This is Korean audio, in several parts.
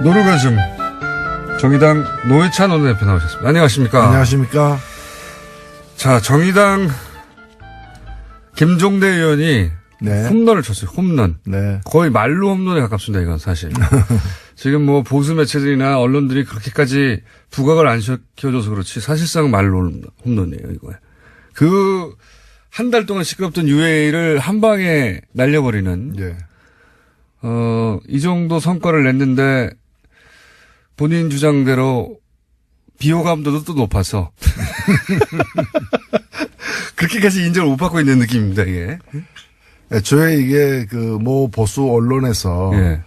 노르가즘 정의당 노회찬 원내대표 나오셨습니다. 안녕하십니까? 안녕하십니까? 자, 정의당 김종대 의원이 네. 홈런을 쳤어요. 홈런. 네. 거의 말로 홈런에 가깝습니다. 이건 사실. 지금 뭐 보수 매체들이나 언론들이 그렇게까지 부각을 안 시켜줘서 그렇지 사실상 말로 홈런이에요. 이거. 그 한 달 동안 시끄럽던 UA를 한 방에 날려버리는. 예. 이 정도 성과를 냈는데 본인 주장대로 비호감도도 또 높아서 그렇게까지 인정을 못 받고 있는 느낌입니다. 이게. 애초에 이게 그 모 보수 언론에서 예.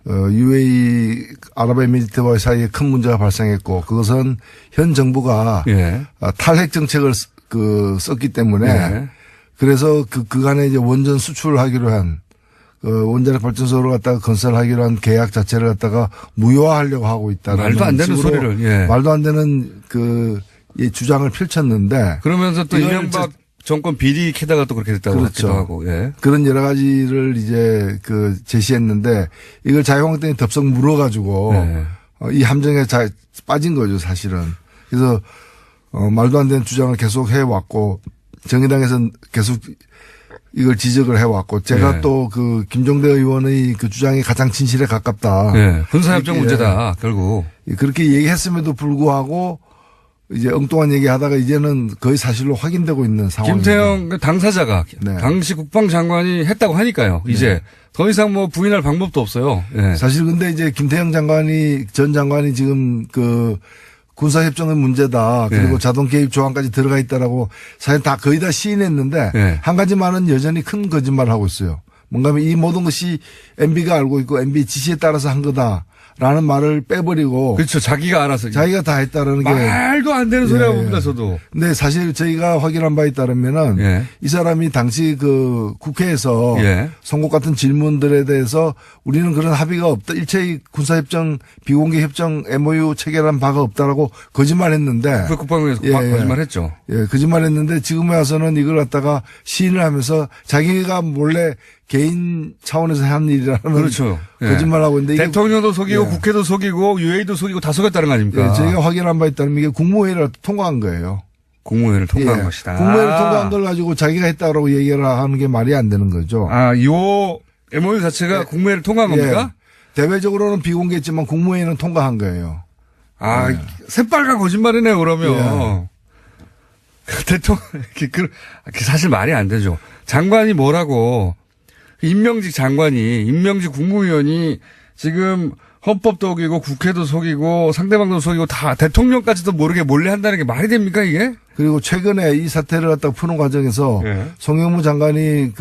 UAE 아랍에미리트와 사이에 큰 문제가 발생했고 그것은 현 정부가 예. 탈핵 정책을 썼기 때문에 예. 그래서 그간에 이제 원전 수출하기로 한 원자력 발전소를 갖다가 건설하기로 한 계약 자체를 갖다가 무효화하려고 하고 있다는 말도 안 되는 소리를. 예. 말도 안 되는 이 주장을 펼쳤는데 그러면서 또 이명박 정권 비리 캐다가 또 그렇게 됐다고 그렇죠. 하기도 하고. 예. 그런 여러 가지를 이제 제시했는데 이걸 자유한국당이 덥석 물어가지고 예. 이 함정에 빠진 거죠 사실은. 그래서 말도 안 되는 주장을 계속 해왔고 정의당에서는 계속 이걸 지적을 해왔고 제가 예. 또 김종대 의원의 그 주장이 가장 진실에 가깝다. 예. 군사협정 문제다 결국. 그렇게 얘기했음에도 불구하고 이제 엉뚱한 얘기하다가 이제는 거의 사실로 확인되고 있는 상황입니다. 김태형 당사자가 네. 당시 국방장관이 했다고 하니까요. 이제 네. 더 이상 뭐 부인할 방법도 없어요. 예. 사실 근데 이제 김태형 전 장관이 지금 군사협정의 문제다. 그리고 네. 자동 개입 조항까지 들어가 있다라고 사실 거의 다 시인했는데 네. 한 가지만은 여전히 큰 거짓말을 하고 있어요. 뭔가 하면 이 모든 것이 MB가 알고 있고 MB 지시에 따라서 한 거다라는 말을 빼버리고 그렇죠. 자기가 알아서. 자기가 다 했다라는 게 말도 안 되는 소리라고 예. 봅니다. 저도. 근데 사실 저희가 확인한 바에 따르면은 예. 이 사람이 당시 국회에서 예. 선거 같은 질문들에 대해서 우리는 그런 합의가 없다. 일체의 군사협정 비공개 협정 MOU 체결한 바가 없다라고 거짓말했는데. 그 국방부에서 예. 거짓말했죠. 예, 거짓말했는데 지금에 와서는 이걸 갖다가 시인을 하면서 자기가 몰래 개인 차원에서 한 일이라는 그렇죠. 예. 거짓말하고 있는데 대통령도 속이고 예. 국회도 속이고 UA도 속이고 다 속였다는 거 아닙니까? 예, 저희가 확인한 바에 따르면 이게 국무회의를 통과한 거예요. 국무회의를 통과한 예. 것이다. 국무회의를 통과한 걸 가지고 자기가 했다라고 얘기를 하는 게 말이 안 되는 거죠. 요 MOU 자체가 예. 국무회의를 통과한 겁니까? 대외적으로는 비공개했지만 국무회의는 통과한 거예요. 새빨간 거짓말이네요, 그러면. 대통령, 사실 말이 안 되죠. 장관이 뭐라고, 임명직 국무위원이 지금 헌법도 속이고 국회도 속이고 상대방도 속이고 다 대통령까지도 모르게 몰래 한다는 게 말이 됩니까, 이게? 그리고 최근에 이 사태를 갖다가 푸는 과정에서 예. 송영무 장관이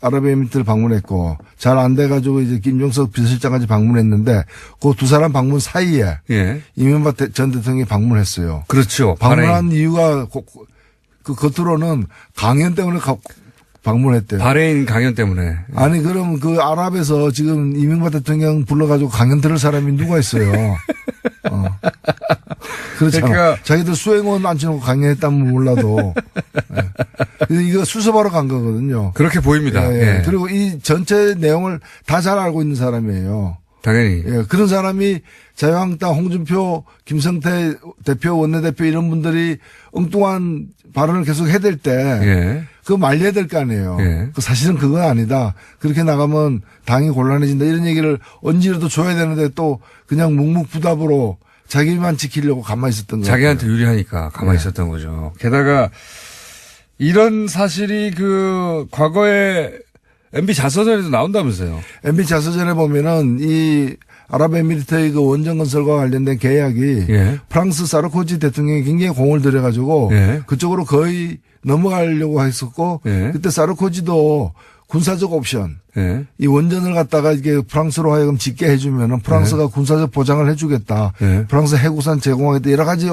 아랍에미리트를 방문했고 잘 안 돼가지고 이제 김종석 비서실장까지 방문했는데 그 두 사람 방문 사이에 예. 이명박 전 대통령이 방문했어요. 그렇죠. 방문한 이유가 겉으로는 강연 때문에 방문했대요. 바레인 강연 때문에. 아니 그럼 아랍에서 지금 이명박 대통령 불러가지고 강연 들을 사람이 누가 있어요. 그렇잖아. 그러니까 자기들 수행원 앉혀놓고 강연했다면 몰라도. 네. 이거 수습하러 간 거거든요. 그렇게 보입니다. 예. 예. 그리고 이 전체 내용을 다 잘 알고 있는 사람이에요. 당연히. 예. 그런 사람이 자유한국당 홍준표, 김성태 대표, 원내대표 이런 분들이 엉뚱한 발언을 계속 해댈 때 예. 그거 말려야 될 거 아니에요. 예. 사실은 그건 아니다. 그렇게 나가면 당이 곤란해진다. 이런 얘기를 언제라도 줘야 되는데 또 그냥 묵묵부답으로 자기만 지키려고 가만히 있었던 거예요. 자기한테 유리하니까 가만히 네. 있었던 거죠. 게다가 이런 사실이 과거에 MB 자서전에도 나온다면서요. MB 자서전에 보면은 이 아랍에미리트의 원전 건설과 관련된 계약이 예. 프랑스 사르코지 대통령이 굉장히 공을 들여가지고 예. 그쪽으로 거의 넘어가려고 했었고 예. 그때 사르코지도 군사적 옵션 예. 이 원전을 갖다가 이게 프랑스로 하여금 짓게 해주면은 프랑스가 군사적 보장을 해주겠다. 예. 프랑스 해구산 제공하겠다. 여러 가지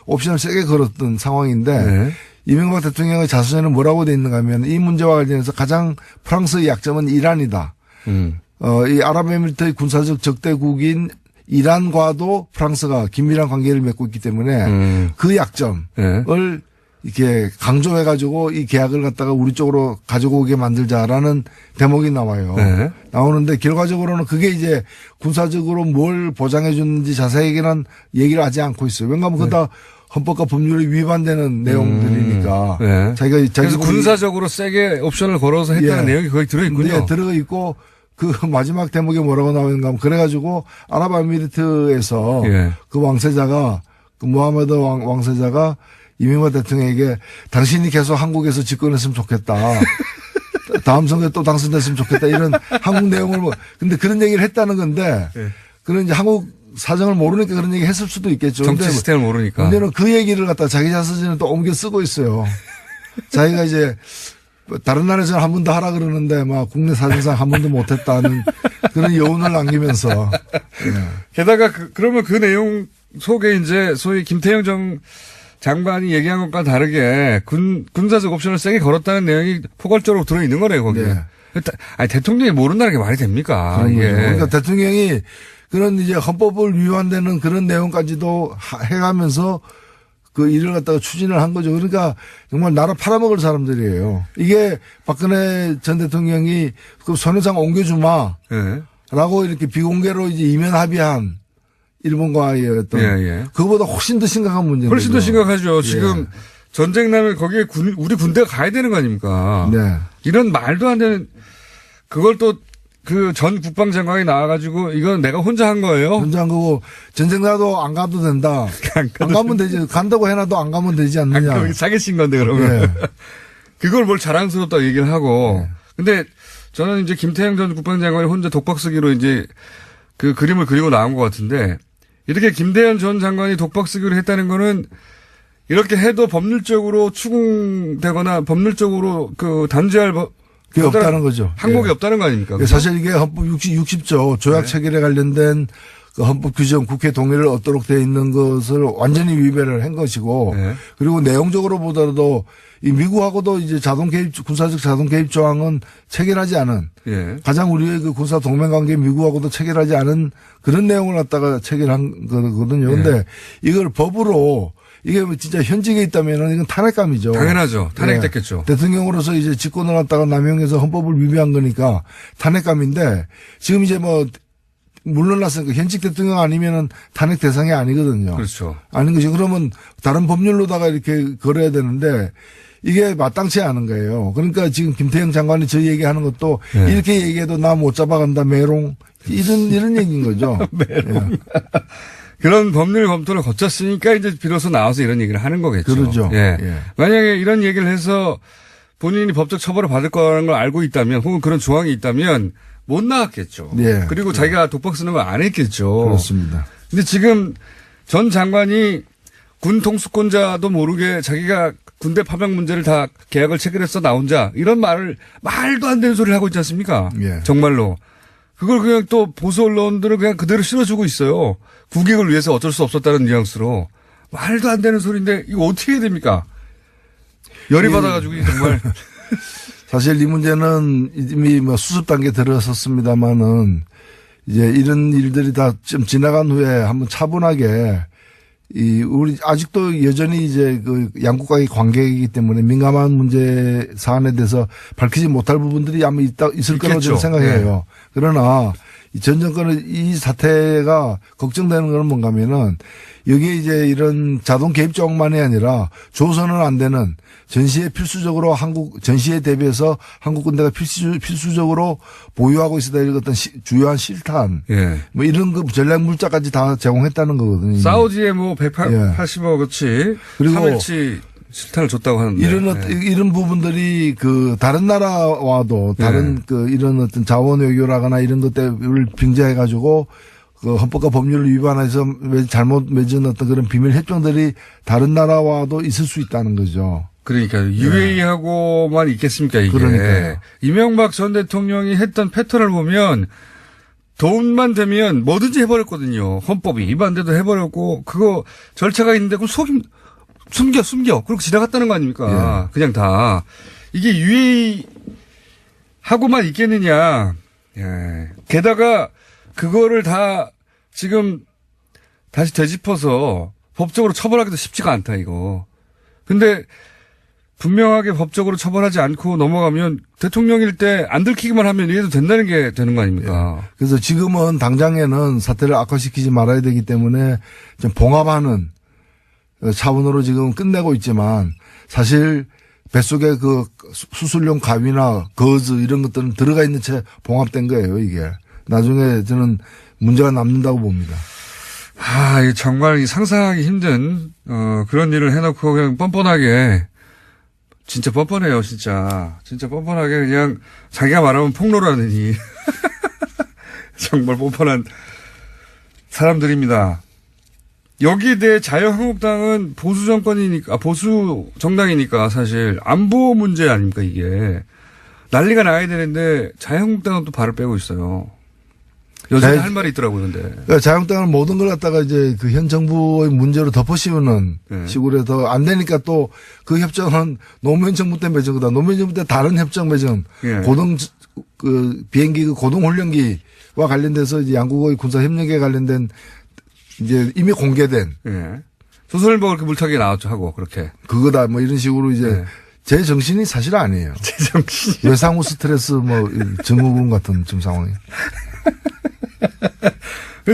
옵션을 세게 걸었던 상황인데 예. 이명박 대통령의 자서전에 뭐라고 돼 있는가 하면 이 문제와 관련해서 가장 프랑스의 약점은 이란이다. 이 아랍에미리트의 군사적 적대국인 이란과도 프랑스가 긴밀한 관계를 맺고 있기 때문에 그 약점을 이렇게 강조해가지고 이 계약을 갖다가 우리 쪽으로 가지고 오게 만들자라는 대목이 나와요. 네. 나오는데 결과적으로는 그게 이제 군사적으로 뭘 보장해 주는지 자세하게는 얘기를 하지 않고 있어요. 왜냐하면 그거 다 헌법과 법률이 위반되는 내용들이니까. 네. 그래서 자기들이 군사적으로 세게 옵션을 걸어서 했다는 내용이 거기 들어있군요. 네, 들어가 있고 그 마지막 대목에 뭐라고 나오는가 하면 그래가지고 아랍에미리트에서 그 왕세자가 그 무하메드 왕세자가 이명박 대통령에게 당신이 계속 한국에서 집권했으면 좋겠다. 다음 선거에 또 당선됐으면 좋겠다. 이런 한국 내용을 근데 그런 얘기를 했다는 건데 그런 이제 한국 사정을 모르니까 그런 얘기 했을 수도 있겠죠. 정치 시스템을 모르니까. 근데는 그 얘기를 갖다 자기 자서전에 또 옮겨 쓰고 있어요. 자기가 이제 다른 나라에서는 한 번도 하라 그러는데 막 국내 사정상 한 번도 못했다는 그런 여운을 남기면서. 게다가 그러면 그 내용 속에 이제 소위 김태형 장관이 얘기한 것과 다르게 군사적 옵션을 세게 걸었다는 내용이 포괄적으로 들어있는 거네요, 거기에. 네. 아니, 대통령이 모른다는 게 말이 됩니까? 이게. 그러니까 대통령이 그런 이제 헌법을 위반되는 그런 내용까지도 해가면서 그 일을 갖다가 추진을 한 거죠. 그러니까 정말 나라 팔아먹을 사람들이에요. 이게 박근혜 전 대통령이 그 손해상 옮겨주마. 네. 라고 이렇게 비공개로 이제 이면 합의한 일본과의 어떤 그거보다 훨씬 더 심각한 문제입니다. 훨씬 더 심각하죠. 지금 전쟁 나면 거기에 우리 군대가 가야 되는 거 아닙니까? 네. 이런 말도 안 되는 그걸 또 그 전 국방장관이 나와가지고 이건 내가 혼자 한 거예요. 혼자 한 거고 전쟁 나도 안 가도 된다. 안 가면 되지. 간다고 해놔도 안 가면 되지 않느냐. 사기친 건데 그러면. 그걸 뭘 자랑스럽다고 얘기를 하고. 근데 저는 이제 김태형 전 국방장관이 혼자 독박 쓰기로 이제 그 그림을 그리고 나온 것 같은데 이렇게 김대현 전 장관이 독박 쓰기로 했다는 거는 이렇게 해도 법률적으로 추궁되거나 법률적으로 그 단죄할 그게 없다는 거죠. 항목이 없다는 거 아닙니까? 사실 이게 헌법 60조 조약 체결에 관련된 그 헌법 규정 국회 동의를 얻도록 되어 있는 것을 완전히 위배를 한 것이고 그리고 내용적으로 보더라도 이 미국하고도 이제 군사적 자동 개입 조항은 체결하지 않은 가장 우리의 그 군사 동맹 관계 미국하고도 체결하지 않은 그런 내용을 갖다가 체결한 거거든요. 그런데 이걸 법으로 이게 진짜 현직에 있다면은 이건 탄핵감이죠. 당연하죠. 탄핵됐겠죠. 대통령으로서 이제 직권을 갖다가 남용해서 헌법을 위배한 거니까 탄핵감인데 지금 이제 뭐 물러났으니까 현직 대통령 아니면은 탄핵 대상이 아니거든요. 그렇죠. 아닌 것이 그러면 다른 법률로다가 이렇게 걸어야 되는데 이게 마땅치 않은 거예요. 그러니까 지금 김태형 장관이 저 얘기하는 것도 이렇게 얘기해도 나 못 잡아간다 메롱 이런 얘기인 거죠. 메롱. 그런 법률 검토를 거쳤으니까 이제 비로소 나와서 이런 얘기를 하는 거겠죠. 그렇죠. 만약에 이런 얘기를 해서 본인이 법적 처벌을 받을 거라는 걸 알고 있다면 혹은 그런 조항이 있다면 못 나왔겠죠. 그리고 자기가 독박 쓰는 걸 안 했겠죠. 그렇습니다. 근데 지금 전 장관이 군 통수권자도 모르게 자기가 군대 파병 문제를 다 계약을 체결해서 나 혼자 이런 말도 안 되는 소리를 하고 있지 않습니까? 정말로. 그걸 그냥 또 보수 언론들은 그냥 그대로 실어주고 있어요. 국익을 위해서 어쩔 수 없었다는 뉘앙스로. 말도 안 되는 소리인데 이거 어떻게 해야 됩니까? 열이 받아가지고 정말. 사실 이 문제는 이미 뭐 수습 단계 들어섰습니다만은 이제 이런 일들이 다 좀 지나간 후에 한번 차분하게 우리 아직도 여전히 이제 그 양국과의 관계이기 때문에 민감한 문제 사안에 대해서 밝히지 못할 부분들이 아마 있을 거라고 저는 생각해요. 그러나 전 정권의 이 사태가 걱정되는 건 뭔가 하면은 여기에 이제 이런 자동 개입 조항만이 아니라 줘서는 안 되는 전시에 필수적으로 전시에 대비해서 한국 군대가 필수적으로 보유하고 있어야 될 어떤 주요한 실탄. 뭐 이런 그 전략 물자까지 다 제공했다는 거거든요. 사우디에 뭐 180억어치 그리고 3일치 실탄을 줬다고 하는데. 이런 부분들이 그 다른 나라와도 다른 그 이런 어떤 자원 외교라거나 이런 것들을 빙자해 가지고 그 헌법과 법률을 위반해서 잘못 맺은 어떤 그런 비밀 협정들이 다른 나라와도 있을 수 있다는 거죠. 그러니까 UAE하고만 있겠습니까 이게. 그러니까요. 이명박 전 대통령이 했던 패턴을 보면 돈만 되면 뭐든지 해버렸거든요. 헌법이 위반돼도 해버렸고 그거 절차가 있는데 그걸 숨겨 그렇게 지나갔다는 거 아닙니까. 그냥 다. 이게 UAE하고만 있겠느냐. 게다가 그거를 다 지금 다시 되짚어서 법적으로 처벌하기도 쉽지가 않다 이거. 근데 분명하게 법적으로 처벌하지 않고 넘어가면 대통령일 때 안 들키기만 하면 이래도 된다는 게 되는 거 아닙니까? 예. 그래서 지금은 당장에는 사태를 악화시키지 말아야 되기 때문에 좀 봉합하는 차원으로 지금 끝내고 있지만 사실 뱃속에 그 수술용 가위나 거즈 이런 것들은 들어가 있는 채 봉합된 거예요, 이게. 나중에 저는 문제가 남는다고 봅니다. 이게 정말 상상하기 힘든, 그런 일을 해놓고 그냥 뻔뻔하게, 진짜 뻔뻔해요, 진짜. 진짜 뻔뻔하게 그냥 자기가 말하면 폭로라느니. 정말 뻔뻔한 사람들입니다. 여기에 대해 자유한국당은 보수 정권이니까, 보수 정당이니까 사실 안보 문제 아닙니까, 이게. 난리가 나야 되는데 자유한국당은 또 발을 빼고 있어요. 여전히 할 말이 있더라고요, 근데. 그러니까 자유한국당은 모든 걸 갖다가 이제 그 현 정부의 문제로 덮어씌우는 네. 식으로 해서 안 되니까 또 그 협정은 노무현 정부 때 맺은 거다. 노무현 정부 때 다른 협정 맺은 네. 그 비행기 그 고동훈련기와 관련돼서 이제 양국의 군사협력에 관련된 이제 이미 공개된 예. 조선일보가 그렇게 물타기에 나왔죠, 하고, 그렇게. 그거다 뭐 이런 식으로 이제 네. 제 정신이 사실 아니에요. 제정신이. 외상후 스트레스 뭐 증후군 같은 지금 상황이.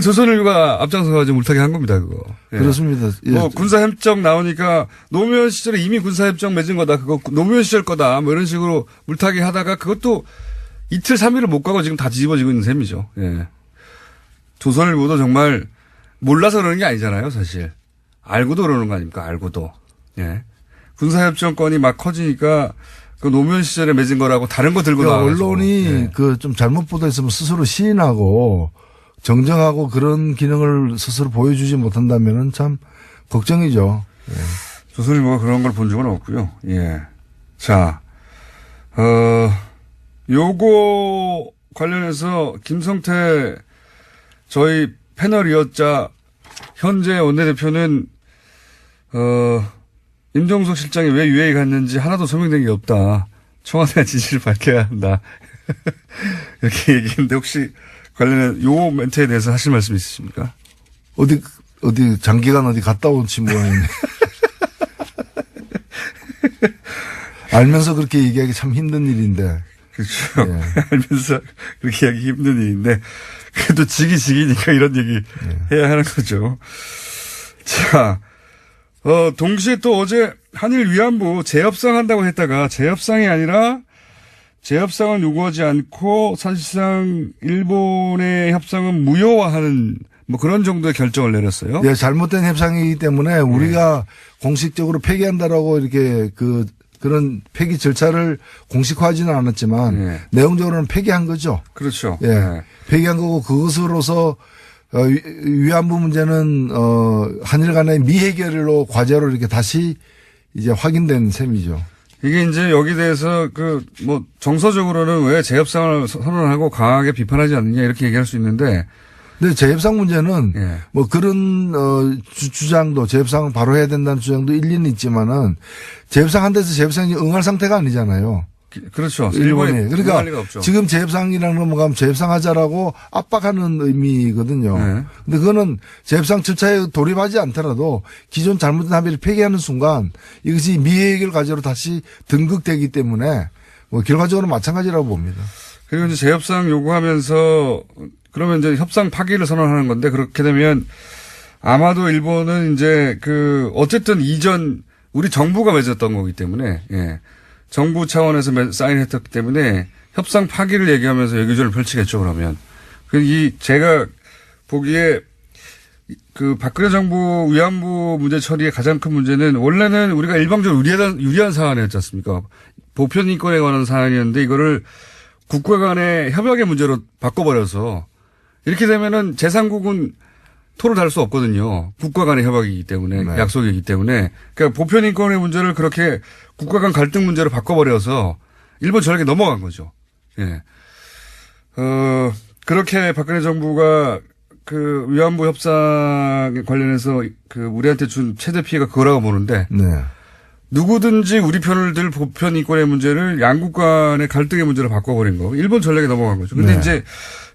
조선일보가 앞장서가지고 물타기 한 겁니다, 그거. 예. 그렇습니다. 예. 뭐, 군사협정 나오니까 노무현 시절에 이미 군사협정 맺은 거다, 그거 노무현 시절 거다, 뭐 이런 식으로 물타기 하다가 그것도 이틀, 3일을 못 가고 지금 다 뒤집어지고 있는 셈이죠. 예. 조선일보도 정말 몰라서 그러는 게 아니잖아요, 사실. 알고도 그러는 거 아닙니까, 알고도. 예. 군사협정권이 막 커지니까 그 노무현 시절에 맺은 거라고 다른 거 들고 그러니까 나와가지고. 언론이 예. 그 좀 잘못 보도했으면 스스로 시인하고 정정하고 그런 기능을 스스로 보여주지 못한다면은 참 걱정이죠. 예. 조선일보가 그런 걸 본 적은 없고요. 예. 자, 요거 관련해서 김성태 저희 패널이었자 현재 원내대표는 임종석 실장이 왜 UAE 갔는지 하나도 소명된 게 없다. 청와대 진실을 밝혀야 한다. 이렇게 얘기했는데 혹시 관련해 요 멘트에 대해서 하실 말씀 있으십니까? 어디 장기간 어디 갔다 온 친구였네. 알면서 그렇게 얘기하기 참 힘든 일인데. 그렇죠. 예. 알면서 그렇게 하기 힘든 일인데 그래도 지기니까 이런 얘기 해야 하는 거죠. 자, 동시에 또 어제 한일 위안부 재협상 한다고 했다가 재협상이 아니라 재협상은 요구하지 않고 사실상 일본의 협상은 무효화하는 뭐 그런 정도의 결정을 내렸어요. 예, 잘못된 협상이기 때문에 우리가 공식적으로 폐기한다라고 이렇게 그런 폐기 절차를 공식화하지는 않았지만 내용적으로는 폐기한 거죠. 그렇죠. 예. 폐기한 거고 그것으로서 위안부 문제는 한일 간의 미해결로 과제로 이렇게 다시 이제 확인된 셈이죠. 이게 이제 여기 대해서 뭐 정서적으로는 왜 재협상을 선언하고 강하게 비판하지 않느냐 이렇게 얘기할 수 있는데 근데 재협상 문제는 예. 뭐 그런 주장도 재협상 바로 해야 된다는 주장도 일리는 있지만은 재협상 한 데서 재협상이 응할 상태가 아니잖아요. 그렇죠. 일본이. 응할 그러니까 리가 없죠. 지금 재협상이라는 넘어가면 재협상하자라고 압박하는 의미거든요. 네. 근데 그거는 재협상 절차에 돌입하지 않더라도 기존 잘못된 합의를 폐기하는 순간 이것이 미해결 과제로 다시 등극되기 때문에 뭐 결과적으로 마찬가지라고 봅니다. 그리고 이제 재협상 요구하면서 그러면 이제 협상 파기를 선언하는 건데 그렇게 되면 아마도 일본은 이제 어쨌든 이전 우리 정부가 맺었던 거기 때문에 예. 정부 차원에서 사인했기 때문에 협상 파기를 얘기하면서 외교전을 펼치겠죠, 그러면. 제가 보기에 박근혜 정부 위안부 문제 처리의 가장 큰 문제는 원래는 우리가 일방적으로 유리한 사안이었지 않습니까? 보편 인권에 관한 사안이었는데 이거를 국가 간의 협약의 문제로 바꿔버려서 이렇게 되면은 제3국은 토를 달 수 없거든요. 국가 간의 협약이기 때문에, 네. 약속이기 때문에. 그러니까 보편 인권의 문제를 그렇게 국가 간 갈등 문제로 바꿔버려서 일본 전략에 넘어간 거죠. 예. 그렇게 박근혜 정부가 위안부 협상에 관련해서 우리한테 준 최대 피해가 그거라고 보는데. 네. 누구든지 우리 편을 들 보편 인권의 문제를 양국 간의 갈등의 문제로 바꿔버린 거. 일본 전략에 넘어간 거죠. 근데 네. 지금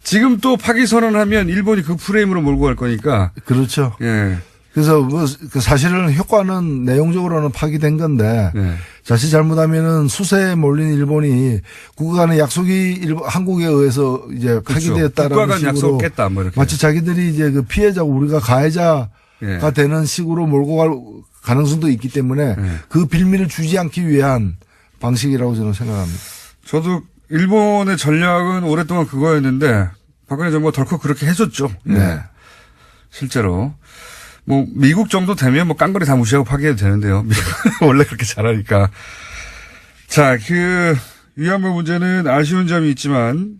지금 또 파기 선언하면 일본이 그 프레임으로 몰고 갈 거니까. 그렇죠. 예. 그래서 그 사실은 효과는 내용적으로는 파기된 건데 네. 자칫 잘못하면은 수세에 몰린 일본이 국가 간의 약속이 한국에 의해서 이제 그렇죠. 파기되었다라는 국가 간 식으로 약속 깼다 뭐 이렇게. 마치 자기들이 이제 그 피해자고 우리가 가해자가 예. 되는 식으로 몰고 갈 가능성도 있기 때문에 그 빌미를 주지 않기 위한 방식이라고 저는 생각합니다. 저도 일본의 전략은 오랫동안 그거였는데 박근혜 정부가 덜컥 그렇게 해줬죠. 예. 네. 실제로. 뭐 미국 정도 되면 뭐 깡거리 다 무시하고 파기해도 되는데요. 원래 그렇게 잘하니까. 자, 그 위안부 문제는 아쉬운 점이 있지만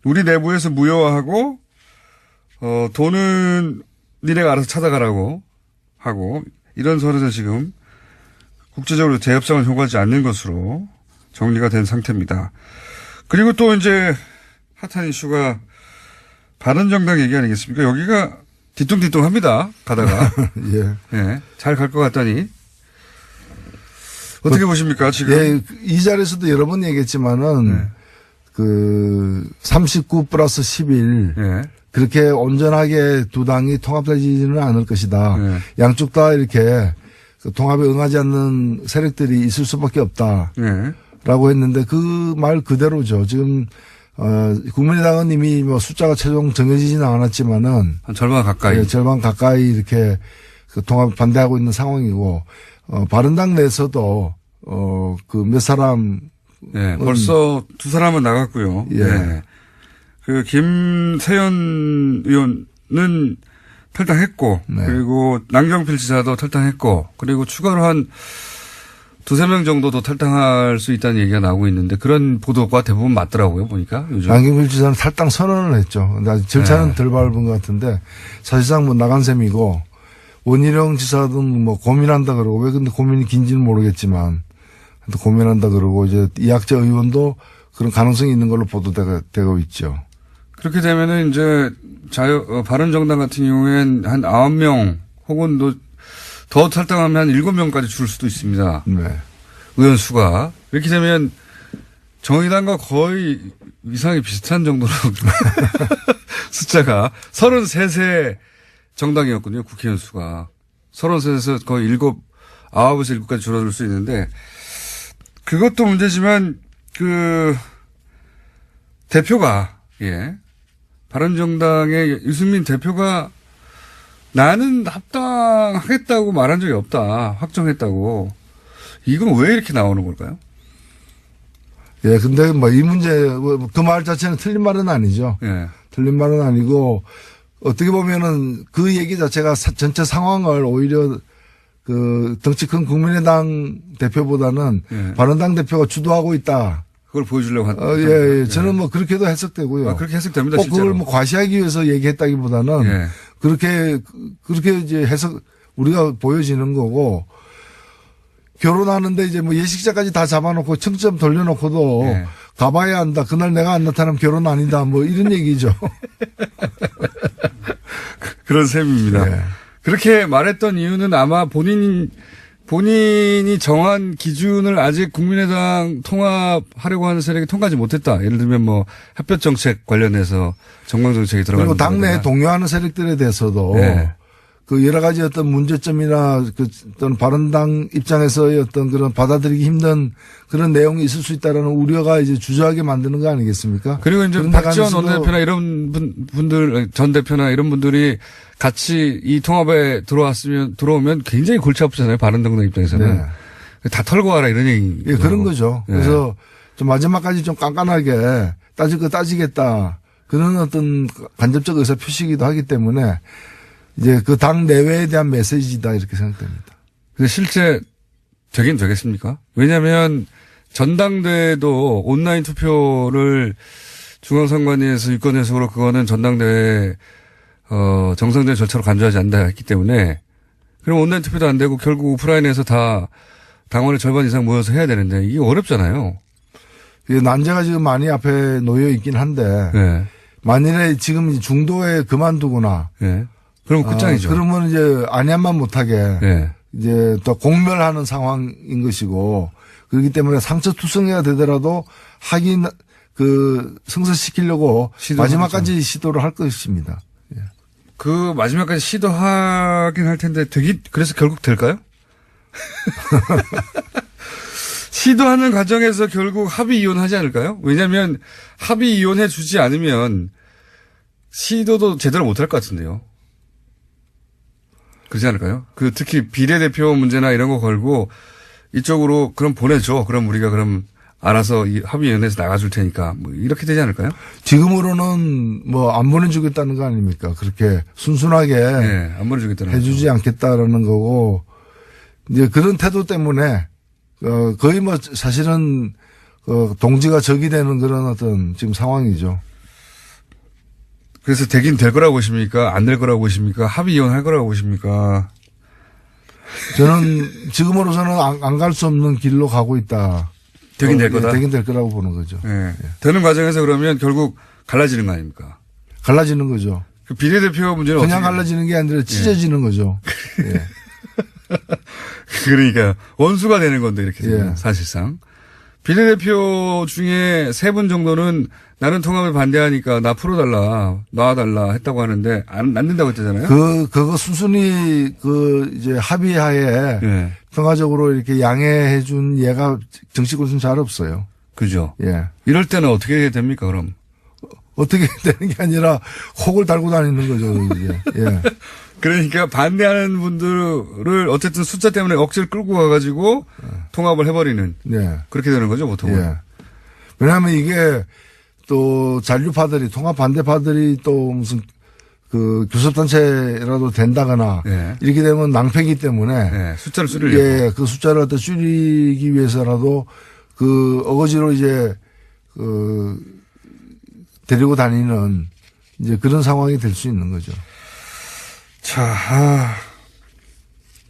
우리 내부에서 무효화하고 돈은 니네가 알아서 찾아가라고 하고 이런 선에서 지금 국제적으로 재협상은 효과하지 않는 것으로 정리가 된 상태입니다. 그리고 또 이제 핫한 이슈가 바른정당 얘기 아니겠습니까? 여기가 뒤뚱뒤뚱합니다. 가다가. 예. 예. 잘 갈 것 같다니. 어떻게 보십니까, 지금? 예, 이 자리에서도 여러 번 얘기했지만은 네. 그 39 플러스 11 예. 그렇게 온전하게 두 당이 통합되지는 않을 것이다. 네. 양쪽 다 이렇게 그 통합에 응하지 않는 세력들이 있을 수밖에 없다. 예. 라고 했는데 그 말 그대로죠. 지금 국민의당은 이미 뭐 숫자가 최종 정해지지는 않았지만은 한 절반 가까이. 예, 절반 가까이 이렇게 그 통합 반대하고 있는 상황이고 바른당 내에서도 그 몇 사람 예. 벌써 두 사람은 나갔고요. 예. 예. 그 김세연 의원은 탈당했고 네. 그리고 남경필 지사도 탈당했고 그리고 추가로 한 두세 명 정도도 탈당할 수 있다는 얘기가 나오고 있는데 그런 보도가 대부분 맞더라고요. 보니까 요즘. 남경필 지사는 탈당 선언을 했죠. 근데 아직 절차는 네. 덜 밟은 것 같은데 사실상 뭐 나간 셈이고 원희룡 지사도 뭐 고민한다 그러고 왜 근데 고민이 긴지는 모르겠지만 고민한다 그러고 이제 이학재 의원도 그런 가능성이 있는 걸로 보도되고 있죠. 그렇게 되면은 이제 바른정당 같은 경우엔 한 9명 혹은 더 탈당하면 한 7명까지 줄 수도 있습니다. 네. 의원 수가. 이렇게 되면 정의당과 거의 위상이 비슷한 정도로 숫자가 33세 정당이었거든요. 국회의원 수가. 33에서 거의 9에서 7까지 줄어들 수 있는데 그것도 문제지만 그 대표가 바른정당의 유승민 대표가 나는 합당하겠다고 말한 적이 없다. 확정했다고. 이건 왜 이렇게 나오는 걸까요? 예, 근데 뭐 이 문제, 그 말 자체는 틀린 말은 아니죠. 예. 틀린 말은 아니고 어떻게 보면은 그 얘기 자체가 전체 상황을 오히려 그 덩치 큰 국민의당 대표보다는 예. 바른당 대표가 주도하고 있다. 그걸 보여주려고 한. 예, 예. 저는 뭐 그렇게도 해석되고요. 그렇게 해석됩니다. 꼭 실제로. 그걸 뭐 과시하기 위해서 얘기했다기보다는 예. 그렇게 이제 해석 우리가 보여지는 거고 결혼하는데 이제 뭐 예식자까지 다 잡아놓고 청점 돌려놓고도 예. 가봐야 한다. 그날 내가 안 나타나면 결혼 아니다. 뭐 이런 얘기죠. 그런 셈입니다. 예. 그렇게 말했던 이유는 아마 본인이 정한 기준을 아직 국민의당 통합하려고 하는 세력이 통과하지 못했다. 예를 들면 뭐 햇볕 정책 관련해서 정강 정책이 들어가는 그리고 당내에 동요하는 세력들에 대해서도 네. 그 여러 가지 어떤 문제점이나 그 어떤 바른당 입장에서의 어떤 그런 받아들이기 힘든 그런 내용이 있을 수 있다라는 우려가 이제 주저하게 만드는 거 아니겠습니까? 그리고 이제 그런데 박지원 가능성도- 원내대표나 이런 분들 전 대표나 이런 분들이 같이 이 통합에 들어오면 굉장히 골치 아프잖아요. 바른정당 입장에서는. 네. 다 털고 와라 이런 얘기. 예, 그런 거죠. 예. 그래서 좀 마지막까지 좀 깐깐하게 따질 거 따지겠다. 그런 어떤 간접적 의사 표시이기도 하기 때문에 이제 그 당 내외에 대한 메시지다 이렇게 생각됩니다. 근데 실제 되긴 되겠습니까? 왜냐하면 전당대회도 온라인 투표를 중앙선관위에서 유권 해석으로 그거는 전당대회 정상적인 절차로 간주하지 않는다 했기 때문에 그럼 온라인 투표도 안 되고 결국 오프라인에서 다 당원의 절반 이상 모여서 해야 되는데 이게 어렵잖아요. 이게 난제가 지금 많이 앞에 놓여 있긴 한데 네. 만일에 지금 중도에 그만두거나 네. 그럼 끝장이죠. 그러면 이제 안양만 못하게 네. 이제 또 공멸하는 상황인 것이고 그렇기 때문에 상처투성이가 되더라도 하긴 그 성사시키려고 시도를 마지막까지 시도를 할 것입니다. 예. 그 마지막까지 시도하긴 할 텐데 그래서 결국 될까요? 시도하는 과정에서 결국 합의 이혼하지 않을까요? 왜냐하면 합의 이혼해 주지 않으면 시도도 제대로 못할 것 같은데요. 그렇지 않을까요? 특히 비례대표 문제나 이런 거 걸고 이쪽으로 그럼 보내줘. 그럼 우리가 그럼 알아서 이 합의위원회에서 나가줄 테니까 뭐 이렇게 되지 않을까요? 지금으로는 뭐 안 보내주겠다는 거 아닙니까? 그렇게 순순하게 네, 안 보내주겠다는 해주지 거죠. 않겠다라는 거고 이제 그런 태도 때문에 거의 뭐 사실은 동지가 적이 되는 그런 어떤 지금 상황이죠. 그래서 되긴 될 거라고 보십니까? 안 될 거라고 보십니까? 합의 이혼할 거라고 보십니까? 저는 지금으로서는 안 갈 수 없는 길로 가고 있다. 되긴 될 거다. 되긴 될 거라고 보는 거죠. 네. 되는 과정에서 그러면 결국 갈라지는 거 아닙니까? 갈라지는 거죠. 그 비례대표 문제는 그냥 어떻게 갈라지는 게 아니라 찢어지는 거죠. 예. 그러니까 원수가 되는 건데 이렇게 되면 예. 사실상. 비례대표 중에 3분 정도는 나는 통합을 반대하니까 나 풀어달라, 놔달라 했다고 하는데 안 된다고 했잖아요. 그거 순순히 이제 합의하에 예. 평화적으로 이렇게 양해해 준 예가 정치권은 잘 없어요. 그죠. 예. 이럴 때는 어떻게 됩니까, 그럼? 어떻게 되는 게 아니라 혹을 달고 다니는 거죠, 이제. 예. 그러니까 반대하는 분들을 어쨌든 숫자 때문에 억지를 끌고 가가지고 통합을 해버리는. 예. 그렇게 되는 거죠, 보통은. 예. 왜냐하면 이게 또 잔류파들이 통합 반대파들이 또 무슨 교섭단체라도 된다거나 예. 이렇게 되면 낭패기 때문에 예. 숫자를 줄이려고. 예, 그 숫자를 갖다 줄이기 위해서라도 어거지로 이제 데리고 다니는 이제 그런 상황이 될 수 있는 거죠. 자,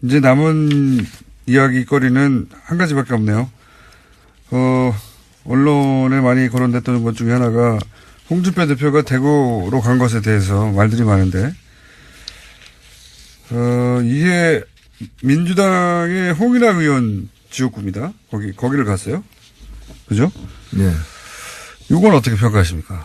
이제 남은 이야기거리는 한 가지밖에 없네요. 언론에 많이 거론됐던 것 중에 하나가 홍준표 대표가 대구로 간 것에 대해서 말들이 많은데, 이게 민주당의 홍일학 의원 지역구입니다. 거기를 갔어요. 그죠? 예. 이건 어떻게 평가하십니까?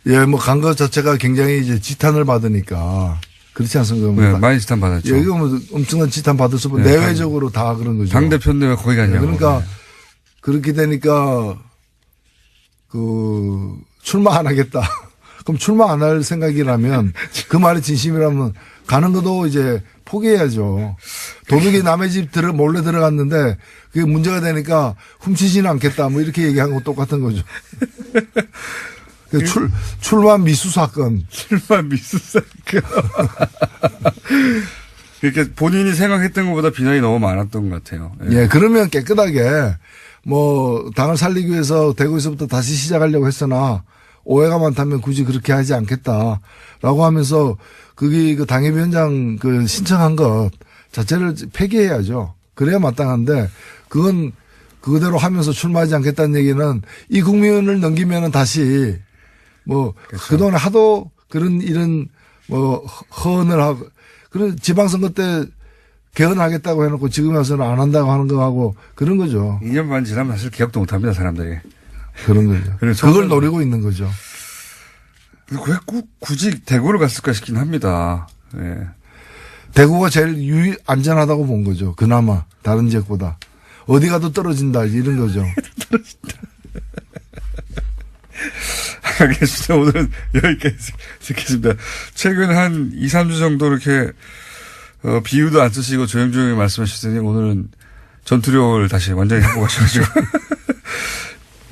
예, 뭐 간 것 자체가 굉장히 이제 지탄을 받으니까 그렇지 않습니까? 네, 많이 지탄 받았죠. 예, 이거 뭐 엄청난 지탄 받을 수 없고 네, 내외적으로 다 그런 거죠. 당대표인데 왜 거기 갔냐고. 그러니까 그렇게 되니까 출마 안 하겠다. 그럼 출마 안 할 생각이라면 그 말이 진심이라면 가는 것도 이제 포기해야죠. 도둑이 남의 집 몰래 들어갔는데 그게 문제가 되니까 훔치지는 않겠다. 뭐 이렇게 얘기한 거 똑같은 거죠. 출마 미수 사건. 출마 미수 사건. 그러니까 본인이 생각했던 것보다 비난이 너무 많았던 것 같아요. 예, 그러면 깨끗하게 뭐 당을 살리기 위해서 대구에서부터 다시 시작하려고 했으나 오해가 많다면 굳이 그렇게 하지 않겠다라고 하면서 그게 당협위원장 신청한 것 자체를 폐기해야죠. 그래야 마땅한데 그건 그대로 하면서 출마하지 않겠다는 얘기는 이 국면을 넘기면은 다시 뭐 그렇죠. 그동안에 하도 이런 뭐 허언을 하고 그런 지방선거 때 개헌하겠다고 해놓고 지금 와서는 안 한다고 하는 거하고 그런 거죠. 2년 반 지나면 사실 기억도 못 합니다, 사람들이. 그런 거죠. 그걸 노리고 있는 거죠. 왜 굳이 대구를 갔을까 싶긴 합니다. 예. 대구가 제일 안전하다고 본 거죠. 그나마 다른 지역보다. 어디 가도 떨어진다 이런 거죠. 떨어진다. 알겠습니다. 오늘은 여기까지 듣겠습니다. 최근 한 2, 3주 정도 이렇게 비유도 안 쓰시고 조용조용히 말씀하시더니 오늘은 전투력을 다시 완전히 회복하셔가지고.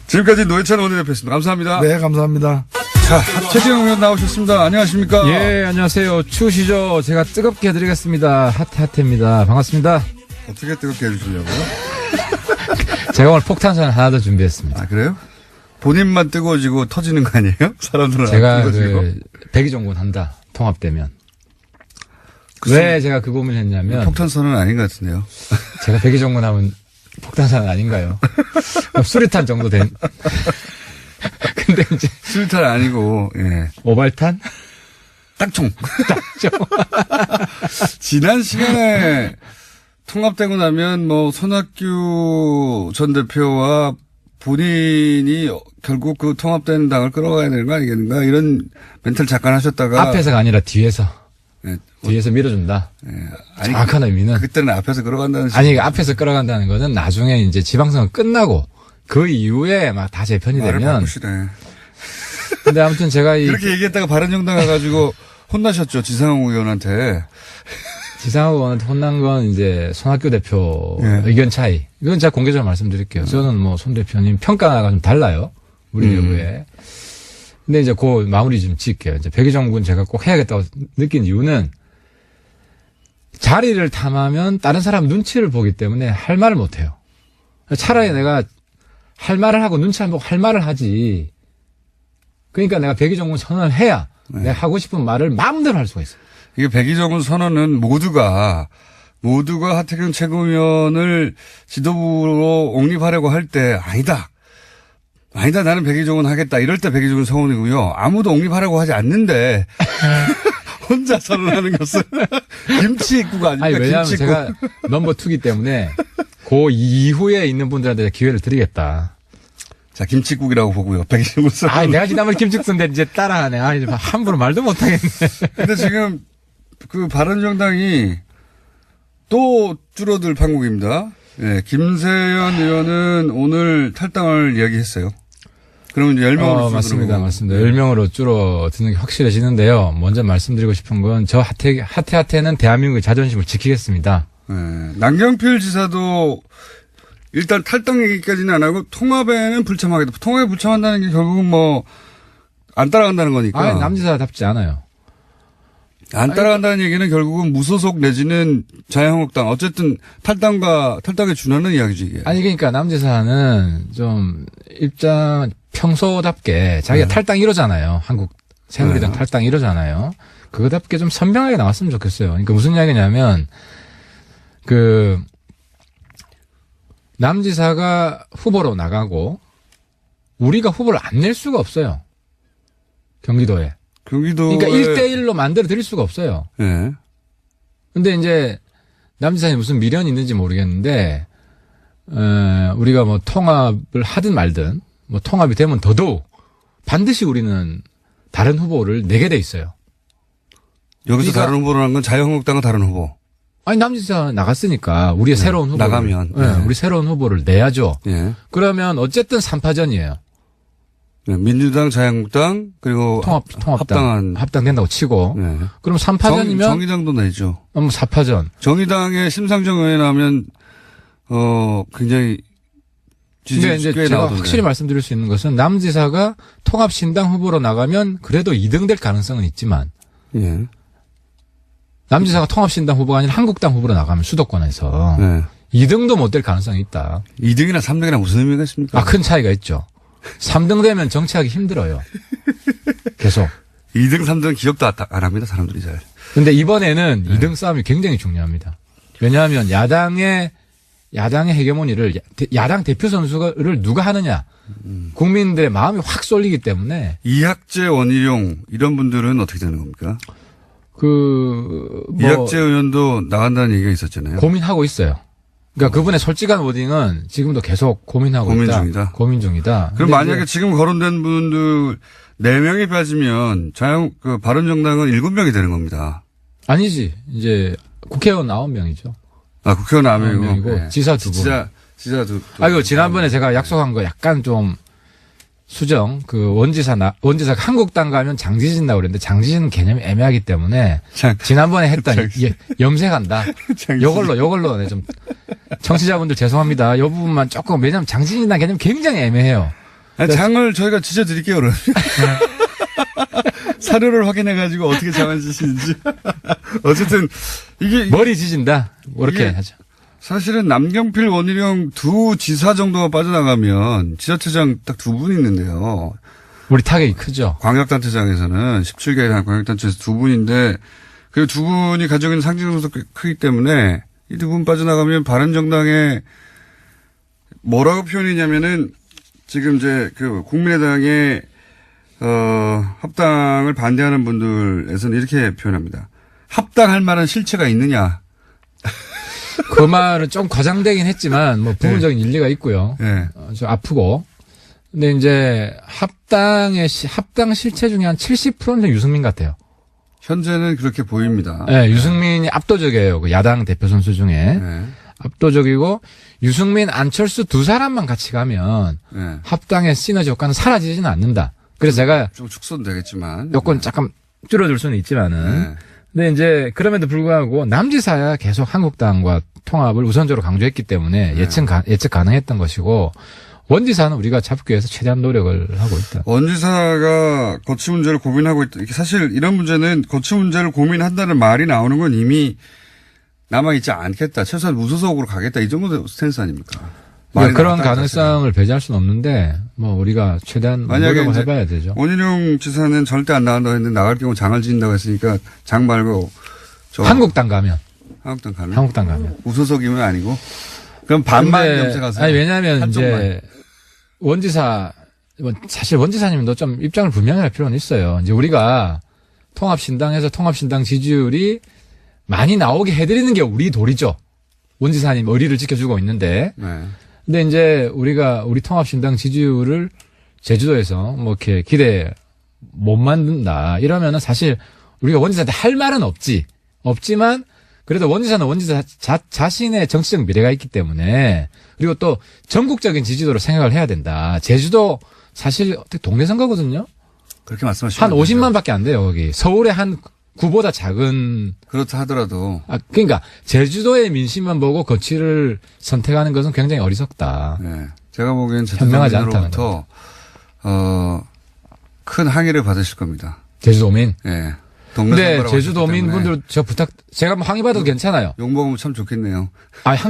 지금까지 노회찬 원내대표였습니다. 감사합니다. 네, 감사합니다. 자, 최재형 의원 나오셨습니다. 안녕하십니까? 예, 안녕하세요. 추우시죠? 제가 뜨겁게 해드리겠습니다. 핫핫입니다. 반갑습니다. 어떻게 뜨겁게 해주시려고요? 제가 오늘 폭탄산 하나 더 준비했습니다. 아, 그래요? 본인만 뜨거워지고 터지는 거 아니에요? 사람들은 제가 안 뜨거워지고. 백의종군 한다. 통합되면. 왜 제가 그 고민을 했냐면 폭탄선은 아닌 것 같은데요. 제가 백의종군 하면 폭탄산 아닌가요? 수리탄 정도 된. 근데 이제 수류탄 아니고, 예. 오발탄? 딱총. 지난 시간에 통합되고 나면 뭐 손학규 전 대표와 본인이 결국 그 통합된 당을 끌어가야 되는 거 아니겠는가 이런 멘트를 잠깐 하셨다가 앞에서가 아니라 뒤에서. 네. 뒤에서 밀어준다. 네. 아니, 정확한 의미는. 그때는 앞에서 끌어간다는 아니, 앞에서 끌어간다는 거는 나중에 이제 지방선거 끝나고 그 이후에 막 다 재편이 말을 되면. 바꾸시네. 근데 아무튼 제가 그렇게 얘기했다가 바른정당 가가지고 혼나셨죠. 지상욱 의원한테. 지상욱 의원한테 혼난 건 이제 손학규 대표 네. 의견 차이. 이건 제가 공개적으로 말씀드릴게요. 저는 뭐 손 대표님 평가가 좀 달라요. 우리 내부에. 근데 이제 그 마무리 좀 짓게요. 이제 백의정 군 제가 꼭 해야겠다고 느낀 이유는 자리를 탐하면 다른 사람 눈치를 보기 때문에 할 말을 못 해요. 차라리 내가 할 말을 하고 눈치 안 보고 할 말을 하지. 그러니까 내가 백의정 군 선언을 해야 내가 하고 싶은 말을 마음대로 할 수가 있어요. 이게 백의정군 선언은 모두가 하태경 최고위원을 지도부로 옹립하려고 할 때 아니다 나는 백의정군 하겠다 이럴 때 백의정군 선언이고요. 아무도 옹립하려고 하지 않는데 혼자 선언하는 것은 김치 입구가 아닙니까? 아니, 왜냐하면 김치 입구. 제가 넘버 2기 때문에 그 이후에 있는 분들한테 기회를 드리겠다. 자, 김치국이라고 보고요. 백의정군 선언. 아, 내가 지난번에 김치국수인데 이제 따라하네. 아, 이제 함부로 말도 못하겠네. 근데 지금 그 바른정당이 또 줄어들 판국입니다. 예, 김세연 의원은 오늘 탈당을 이야기했어요. 그러면 이제 10명으로 맞습니다. 맞습니다. 10명으로 줄어드는 게 확실해지는데요. 먼저 말씀드리고 싶은 건 저 하태는 대한민국의 자존심을 지키겠습니다. 예, 남경필 지사도 일단 탈당 얘기까지는 안 하고 통합에는 불참하겠다. 통합에 불참한다는 게 결국은 뭐 안 따라간다는 거니까. 아, 남지사답지 않아요. 안 따라간다는 얘기는 결국은 무소속 내지는 자유한국당 어쨌든 탈당에 준하는 이야기죠 이게. 아니 그러니까 남지사는 좀 입장 평소답게 자기가 탈당 1호잖아요. 한국 새누리당 탈당 1호잖아요. 그거답게 좀 선명하게 나왔으면 좋겠어요. 그러니까 무슨 이야기냐면 그 남지사가 후보로 나가고 우리가 후보를 안 낼 수가 없어요. 경기도에. 그러니까 1대1로 만들어 드릴 수가 없어요. 예. 근데 이제 남지사에 무슨 미련이 있는지 모르겠는데 우리가 뭐 통합을 하든 말든 뭐 통합이 되면 더더욱 반드시 우리는 다른 후보를 내게 돼 있어요. 여기서 그러니까 다른 후보를 한 건 자유한국당은 다른 후보. 아니 남지사 나갔으니까 우리의 새로운 후보 나가면 우리 새로운 후보를 내야죠. 예. 그러면 어쨌든 3파전이에요. 네, 민주당, 자유한국당 그리고 합당된다고 치고 네. 그럼 3파전이면 정의당도 내죠. 4파전. 정의당의 심상정 의원이 나오면 굉장히 근데 이제 꽤 제가 나오던데. 확실히 말씀드릴 수 있는 것은 남지사가 통합신당 후보로 나가면 그래도 2등 될 가능성은 있지만 예. 남지사가 통합신당 후보가 아니라 한국당 후보로 나가면 수도권에서 네. 2등도 못 될 가능성이 있다. 2등이나 3등이나 무슨 의미가 있습니까? 큰 차이가 있죠. 3등 되면 정치하기 힘들어요. 계속. 2등, 3등 기억도 안 합니다, 사람들이 잘. 근데 이번에는 2등 싸움이 굉장히 중요합니다. 왜냐하면 야당의 헤게모니를 야당 대표 선수를 누가 하느냐. 국민들의 마음이 확 쏠리기 때문에. 이학재, 원희룡 이런 분들은 어떻게 되는 겁니까? 이학재 의원도 나간다는 얘기가 있었잖아요. 고민하고 있어요. 그러니까 그분의 솔직한 워딩은 지금도 계속 고민하고 있다. 고민 중이다. 그럼 만약에 지금 거론된 분들 4명이 빠지면 바른정당은 7명이 되는 겁니다. 아니지. 이제 국회의원 9명이죠. 아, 국회의원 9명이고. 네. 지사 2분. 지사 2분. 아이고, 지난번에 제가 약속한 거 약간 좀 수정, 원지사가 한국당 가면 장지진 나오고 그랬는데 장지진 개념이 애매하기 때문에 지난번에 했더니 염색한다. 요걸로 네, 좀 청취자분들 죄송합니다. 요 부분만 조금 왜냐면 장지진이라는 개념이 굉장히 애매해요. 아니, 장을 저희가 지져드릴게요, 그러면. 사료를 확인해가지고 어떻게 장을 지시는지. 어쨌든 이게 머리 지진다. 그렇게 하죠. 사실은 남경필, 원희룡 두 지사 정도가 빠져나가면 지자체장 딱 2분 있는데요. 우리 타격이 크죠. 광역단체장에서는 17개 광역단체에서 2분인데 그리고 2분이 가지고 있는 상징성도 크기 때문에 이 2분 빠져나가면 바른정당에 뭐라고 표현이냐면은 지금 이제 국민의당의 합당을 반대하는 분들에서는 이렇게 표현합니다. 합당할 만한 실체가 있느냐. 그 말은 좀 과장되긴 했지만 뭐 부분적인 일리가 있고요. 예. 좀 아프고. 근데 이제 합당 실체 중에 한 70%는 유승민 같아요. 현재는 그렇게 보입니다. 네, 유승민이 압도적이에요. 그 야당 대표 선수 중에. 네. 압도적이고 유승민, 안철수 두 사람만 같이 가면 네. 합당의 시너지 효과는 사라지지는 않는다. 그래서 제가 좀 축소는 되겠지만. 요건 잠깐 줄여줄 수는 있지만은. 네. 근데 이제 그럼에도 불구하고 남지사야 계속 한국당과 통합을 우선적으로 강조했기 때문에 네. 예측 가능했던 것이고 원지사는 우리가 잡기 위해서 최대한 노력을 하고 있다. 원지사가 거취 문제를 고민하고 있다. 이게 사실 이런 문제는 거취 문제를 고민한다는 말이 나오는 건 이미 남아있지 않겠다. 최소한 무소속으로 가겠다. 이 정도 스탠스 아닙니까? 그런 가능성을 배제할 수는 없는데 뭐 우리가 최대한 노력을 해봐야 되죠. 원희룡 지사는 절대 안 나간다고 했는데 나갈 경우 장을 지진다고 했으니까 장 말고 한국당 가면. 한국당 가면. 무소속이면 아니고. 그럼 반만 염색하세요. 아니 왜냐하면 한쪽만. 이제 원지사 사실 원지사님도 좀 입장을 분명히 할 필요는 있어요. 이제 우리가 통합신당에서 통합신당 지지율이 많이 나오게 해드리는 게 우리 도리죠. 원지사님 의리를 지켜주고 있는데. 네. 근데 이제 우리 통합신당 지지율을 제주도에서 뭐 이렇게 기대 못 만든다. 이러면은 사실 우리가 원지사한테 할 말은 없지만 그래도 원지사는 원지사 자신의 정치적 미래가 있기 때문에 그리고 또 전국적인 지지도를 생각을 해야 된다. 제주도 사실 어떻게 동네 선거거든요. 그렇게 말씀하시면 한 50만밖에 안 돼요. 거기 서울의 한 구보다 작은. 그렇다 하더라도. 그러니까 제주도의 민심만 보고 거취를 선택하는 것은 굉장히 어리석다. 네. 제가 보기엔 현명하지 않다는 제주도민으로부터 큰 항의를 받으실 겁니다. 제주도민. 네. 근데 제주도민 분들 제가 뭐 항의 받아도 괜찮아요. 욕 먹으면 참 좋겠네요.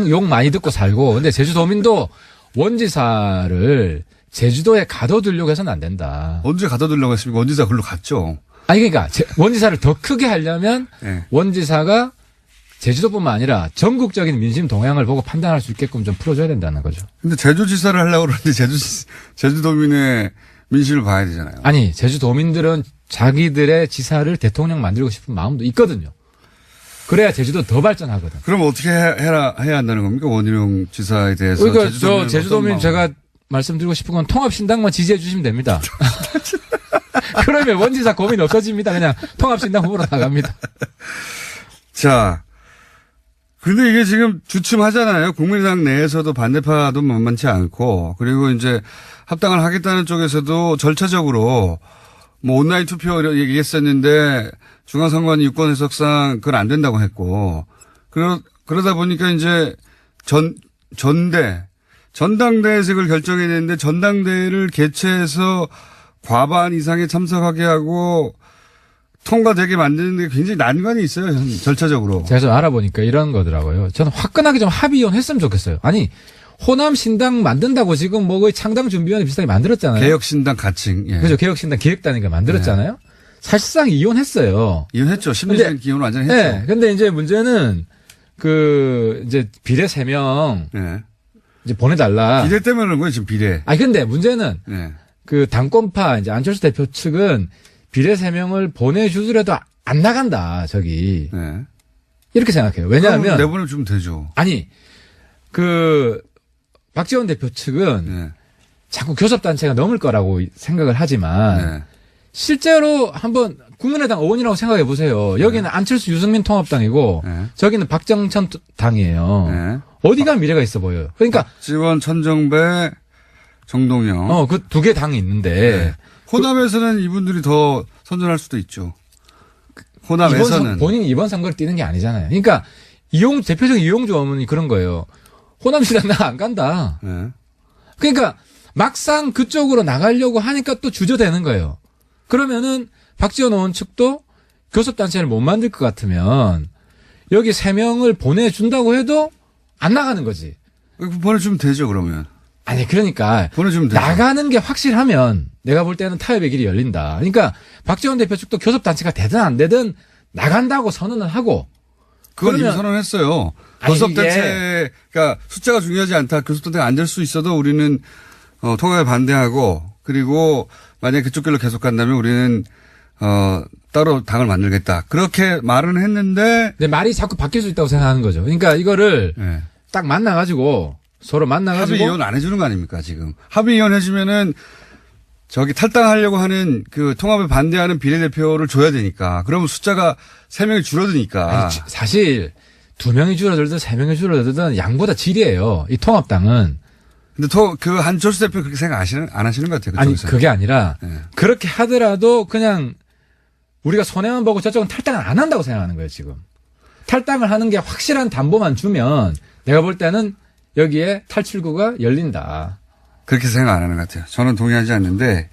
욕 많이 듣고 살고. 근데 제주도민도 원지사를 제주도에 가둬두려고 해서는 안 된다. 언제 가둬두려고 했습니까? 원지사 글로 갔죠. 아니 그러니까 원지사를 더 크게 하려면 네. 원지사가 제주도뿐만 아니라 전국적인 민심 동향을 보고 판단할 수 있게끔 좀 풀어줘야 된다는 거죠. 근데 제주지사를 하려고 그러는데 제주도민의 민심을 봐야 되잖아요. 아니 제주도민들은 자기들의 지사를 대통령 만들고 싶은 마음도 있거든요. 그래야 제주도 더 발전하거든. 그럼 어떻게 해야 한다는 겁니까? 원희룡 지사에 대해서. 그러니까 제주도민 제가 말씀드리고 싶은 건 통합신당만 지지해 주시면 됩니다. 그러면 원지사 고민 없어집니다. 그냥 통합신당 후보로 나갑니다. 자, 근데 이게 지금 주춤하잖아요. 국민의당 내에서도 반대파도 만만치 않고, 그리고 이제 합당을 하겠다는 쪽에서도 절차적으로 뭐 온라인 투표 얘기했었는데 중앙선관위 유권 해석상 그건 안 된다고 했고, 그러다 보니까 이제 전당대회에서 그걸 결정해냈는데 전당대회를 개최해서 과반 이상에 참석하게 하고 통과되게 만드는 게 굉장히 난관이 있어요. 절차적으로. 제가 좀 알아보니까 이런 거더라고요. 저는 화끈하게 좀 합의원 했으면 좋겠어요. 아니 호남신당 만든다고 지금 뭐 거의 창당준비위원회 비슷하게 만들었잖아요. 개혁신당 가칭. 예. 그죠. 개혁신당 기획단위가 만들었잖아요. 네. 사실상 이혼했어요. 이혼했죠. 심리적인 기혼을 완전히 했죠. 네. 근데 이제 문제는 이제 비례 3명 네. 이제 보내달라. 비례 때문에 그런 거예요. 지금 비례. 아니 근데 문제는 네. 당권파 이제 안철수 대표 측은 비례 3명을 보내주더라도 안 나간다. 저기. 네. 이렇게 생각해요. 왜냐하면 내보내주면 되죠. 아니 박지원 대표 측은 네. 자꾸 교섭단체가 넘을 거라고 생각을 하지만 네. 실제로 한번 국민의당 의원이라고 생각해 보세요. 여기는 안철수 유승민 통합당이고 네. 저기는 박정천 당이에요. 네. 어디가 미래가 있어 보여요. 그러니까 박지원, 천정배, 정동영. 그 두 개 당이 있는데 네. 호남에서는 이분들이 더 선전할 수도 있죠. 호남에서는 본인이 이번 선거를 뛰는 게 아니잖아요. 그러니까 대표적인 이용주 어머니 그런 거예요. 호남시당 나 안 간다. 네. 그러니까 막상 그쪽으로 나가려고 하니까 또 주저되는 거예요. 그러면은 박지원 의원 측도 교섭단체를 못 만들 것 같으면 여기 3명을 보내준다고 해도 안 나가는 거지. 보내주면 되죠, 그러면. 아니, 그러니까. 보내주면 되죠. 나가는 게 확실하면 내가 볼 때는 타협의 길이 열린다. 그러니까 박지원 대표 측도 교섭단체가 되든 안 되든 나간다고 선언을 하고. 그건 이미 선언했어요. 교섭단체가 숫자가 중요하지 않다. 교섭단체가 안 될 수 있어도 우리는 통합에 반대하고 그리고 만약에 그쪽 길로 계속 간다면 우리는 따로 당을 만들겠다. 그렇게 말은 했는데. 근데 말이 자꾸 바뀔 수 있다고 생각하는 거죠. 그러니까 이거를 네. 딱 만나가지고 서로 만나가지고 합의이혼 안 해주는 거 아닙니까 지금. 합의이혼 해주면은 저기 탈당하려고 하는 그 통합에 반대하는 비례대표를 줘야 되니까. 그러면 숫자가 3명이 줄어드니까. 아니, 사실 2명이 줄어들든 3명이 줄어들든 양보다 질이에요. 이 통합당은. 근데 그 한철수 대표 그렇게 생각 안 하시는 것 같아요. 아니 그쪽에서. 그게 아니라 네. 그렇게 하더라도 그냥 우리가 손해만 보고 저쪽은 탈당을 안 한다고 생각하는 거예요 지금. 탈당을 하는 게 확실한 담보만 주면 내가 볼 때는 여기에 탈출구가 열린다. 그렇게 생각 안 하는 것 같아요. 저는 동의하지 않는데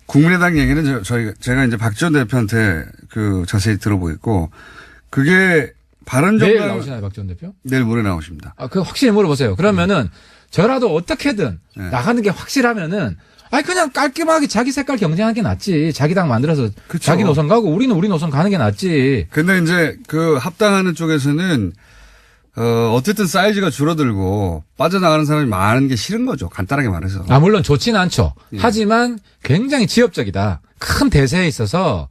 국민의당 얘기는 제가 이제 박지원 대표한테 그 자세히 들어보겠고 그게 바른정당 내일 나오시나요 박지원 대표? 내일 모레 나오십니다. 아, 그 확실히 물어보세요. 그러면은 저라도 어떻게든 네. 나가는 게 확실하면은 아니 그냥 깔끔하게 자기 색깔 경쟁하는 게 낫지. 자기 당 만들어서 그쵸. 자기 노선 가고 우리는 우리 노선 가는 게 낫지. 근데 이제 그 합당하는 쪽에서는 어쨌든 사이즈가 줄어들고 빠져나가는 사람이 많은 게 싫은 거죠. 간단하게 말해서. 아 물론 좋지는 않죠. 예. 하지만 굉장히 지엽적이다. 큰 대세에 있어서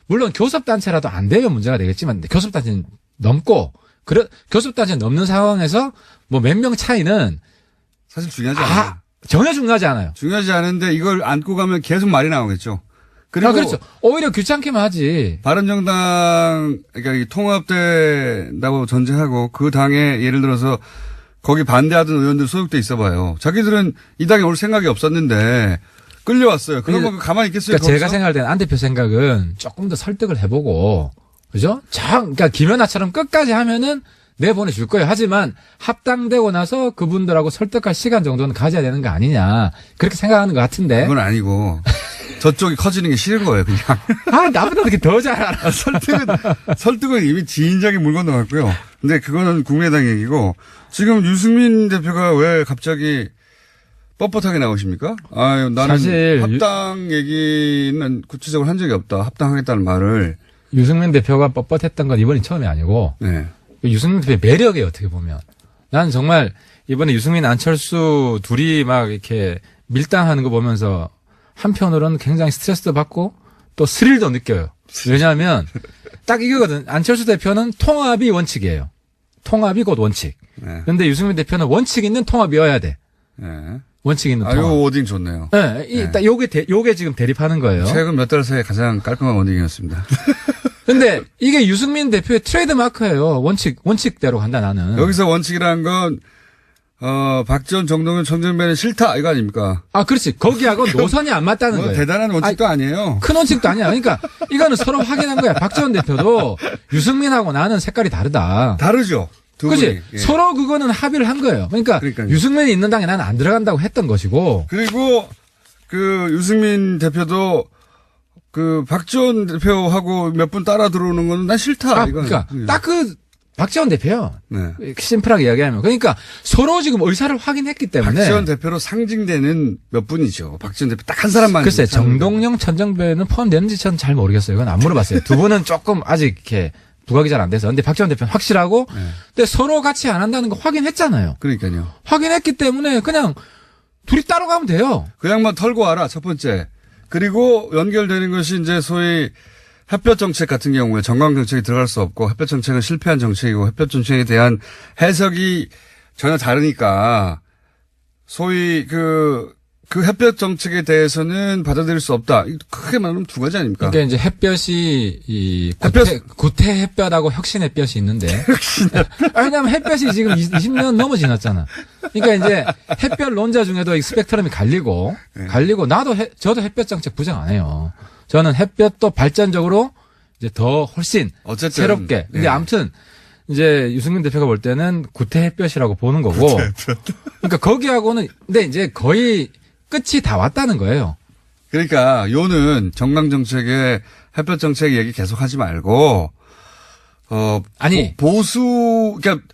물론 교섭단체라도 안 되면 문제가 되겠지만 교섭단체는 넘고 교섭단체 넘는 상황에서 뭐 몇 명 차이는 사실 중요하지 않아요. 전혀 중요하지 않아요. 중요하지 않은데 이걸 안고 가면 계속 말이 나오겠죠. 그리고 그렇죠. 오히려 귀찮게만 하지. 바른정당 그러니까 이 통합된다고 전제하고 그 당에 예를 들어서 거기 반대하던 의원들 소속돼 있어봐요. 자기들은 이 당에 올 생각이 없었는데 끌려왔어요. 그러면 가만히 있겠어요? 그러니까 제가 생각할 때는 안 대표 생각은 조금 더 설득을 해보고 그죠? 그러니까 김연아처럼 끝까지 하면은 내보내줄 거예요. 하지만 합당되고 나서 그분들하고 설득할 시간 정도는 가져야 되는 거 아니냐. 그렇게 생각하는 것 같은데. 그건 아니고 저쪽이 커지는 게 싫은 거예요. 그냥. 아, 나보다 어떻게 더 잘 알아. 설득은 이미 지인장이 물 건너갔고요. 근데 그거는 국민의당 얘기고 지금 유승민 대표가 왜 갑자기 뻣뻣하게 나오십니까? 아유, 나는 사실 합당 얘기는 구체적으로 한 적이 없다. 합당하겠다는 말을. 유승민 대표가 뻣뻣했던 건 이번이 처음이 아니고 네. 유승민 대표의 매력이에요. 어떻게 보면. 난 정말 이번에 유승민 안철수 둘이 막 이렇게 밀당하는 거 보면서 한편으로는 굉장히 스트레스도 받고 또 스릴도 느껴요. 왜냐하면 딱 이거거든. 안철수 대표는 통합이 원칙이에요. 통합이 곧 원칙. 네. 그런데 유승민 대표는 원칙 있는 통합이어야 돼. 네. 원칙 있는 통합. 요 오딩 좋네요. 네, 딱 요게 지금 대립하는 거예요. 최근 몇 달 사이에 가장 깔끔한 오딩이었습니다. 근데 이게 유승민 대표의 트레이드 마크예요. 원칙대로 간다 나는. 여기서 원칙이라는 건 박지원, 정동윤, 천정배는 싫다 이거 아닙니까? 아, 그렇지. 거기하고 노선이 안 맞다는 뭐 거예요. 대단한 원칙도 아니에요. 큰 원칙도 아니야. 그러니까 이거는 서로 확인한 거야. 박지원 대표도 유승민하고 나는 색깔이 다르다. 다르죠. 두 그렇지. 분이. 예. 서로 그거는 합의를 한 거예요. 그러니까 그러니까요. 유승민이 있는 당에 나는 안 들어간다고 했던 것이고. 그리고 그 유승민 대표도 그 박지원 대표하고 몇 분 따라 들어오는 건 난 싫다. 아, 이건. 그러니까 예. 딱 그 박지원 대표요. 네. 심플하게 이야기하면. 그러니까 서로 지금 의사를 확인했기 때문에. 박지원 대표로 상징되는 몇 분이죠. 박지원 대표 딱 한 사람만. 글쎄, 상징되는. 정동영, 천정배는 포함되는지 전 잘 모르겠어요. 이건 안 물어봤어요. 두 분은 조금 아직 이렇게 부각이 잘 안 돼서. 근데 박지원 대표는 확실하고. 네. 근데 서로 같이 안 한다는 거 확인했잖아요. 그러니까요. 확인했기 때문에 그냥 둘이 따로 가면 돼요. 그 양반 털고 와라, 첫 번째. 그리고 연결되는 것이 이제 소위 햇볕 정책 같은 경우에 정강 정책이 들어갈 수 없고 햇볕 정책은 실패한 정책이고 햇볕 정책에 대한 해석이 전혀 다르니까 소위 그 햇볕 정책에 대해서는 받아들일 수 없다. 크게 말하면 두 가지 아닙니까? 그러니까 이제 햇볕이 이 햇볕. 구태 햇볕하고 혁신 햇볕이 있는데. 왜냐하면 햇볕이 지금 20년 넘어 지났잖아. 그러니까 이제 햇볕론자 중에도 이 스펙트럼이 갈리고 저도 햇볕 정책 부정 안 해요. 저는 햇볕도 발전적으로 이제 더 훨씬 어쨌든 새롭게. 근데 예. 아무튼 이제 유승민 대표가 볼 때는 구태 햇볕이라고 보는 거고. 그러니까 거기하고는 근데 이제 거의 끝이 다 왔다는 거예요. 그러니까 요는 정강 정책에 햇볕 정책 얘기 계속 하지 말고 아니. 보수 그러니까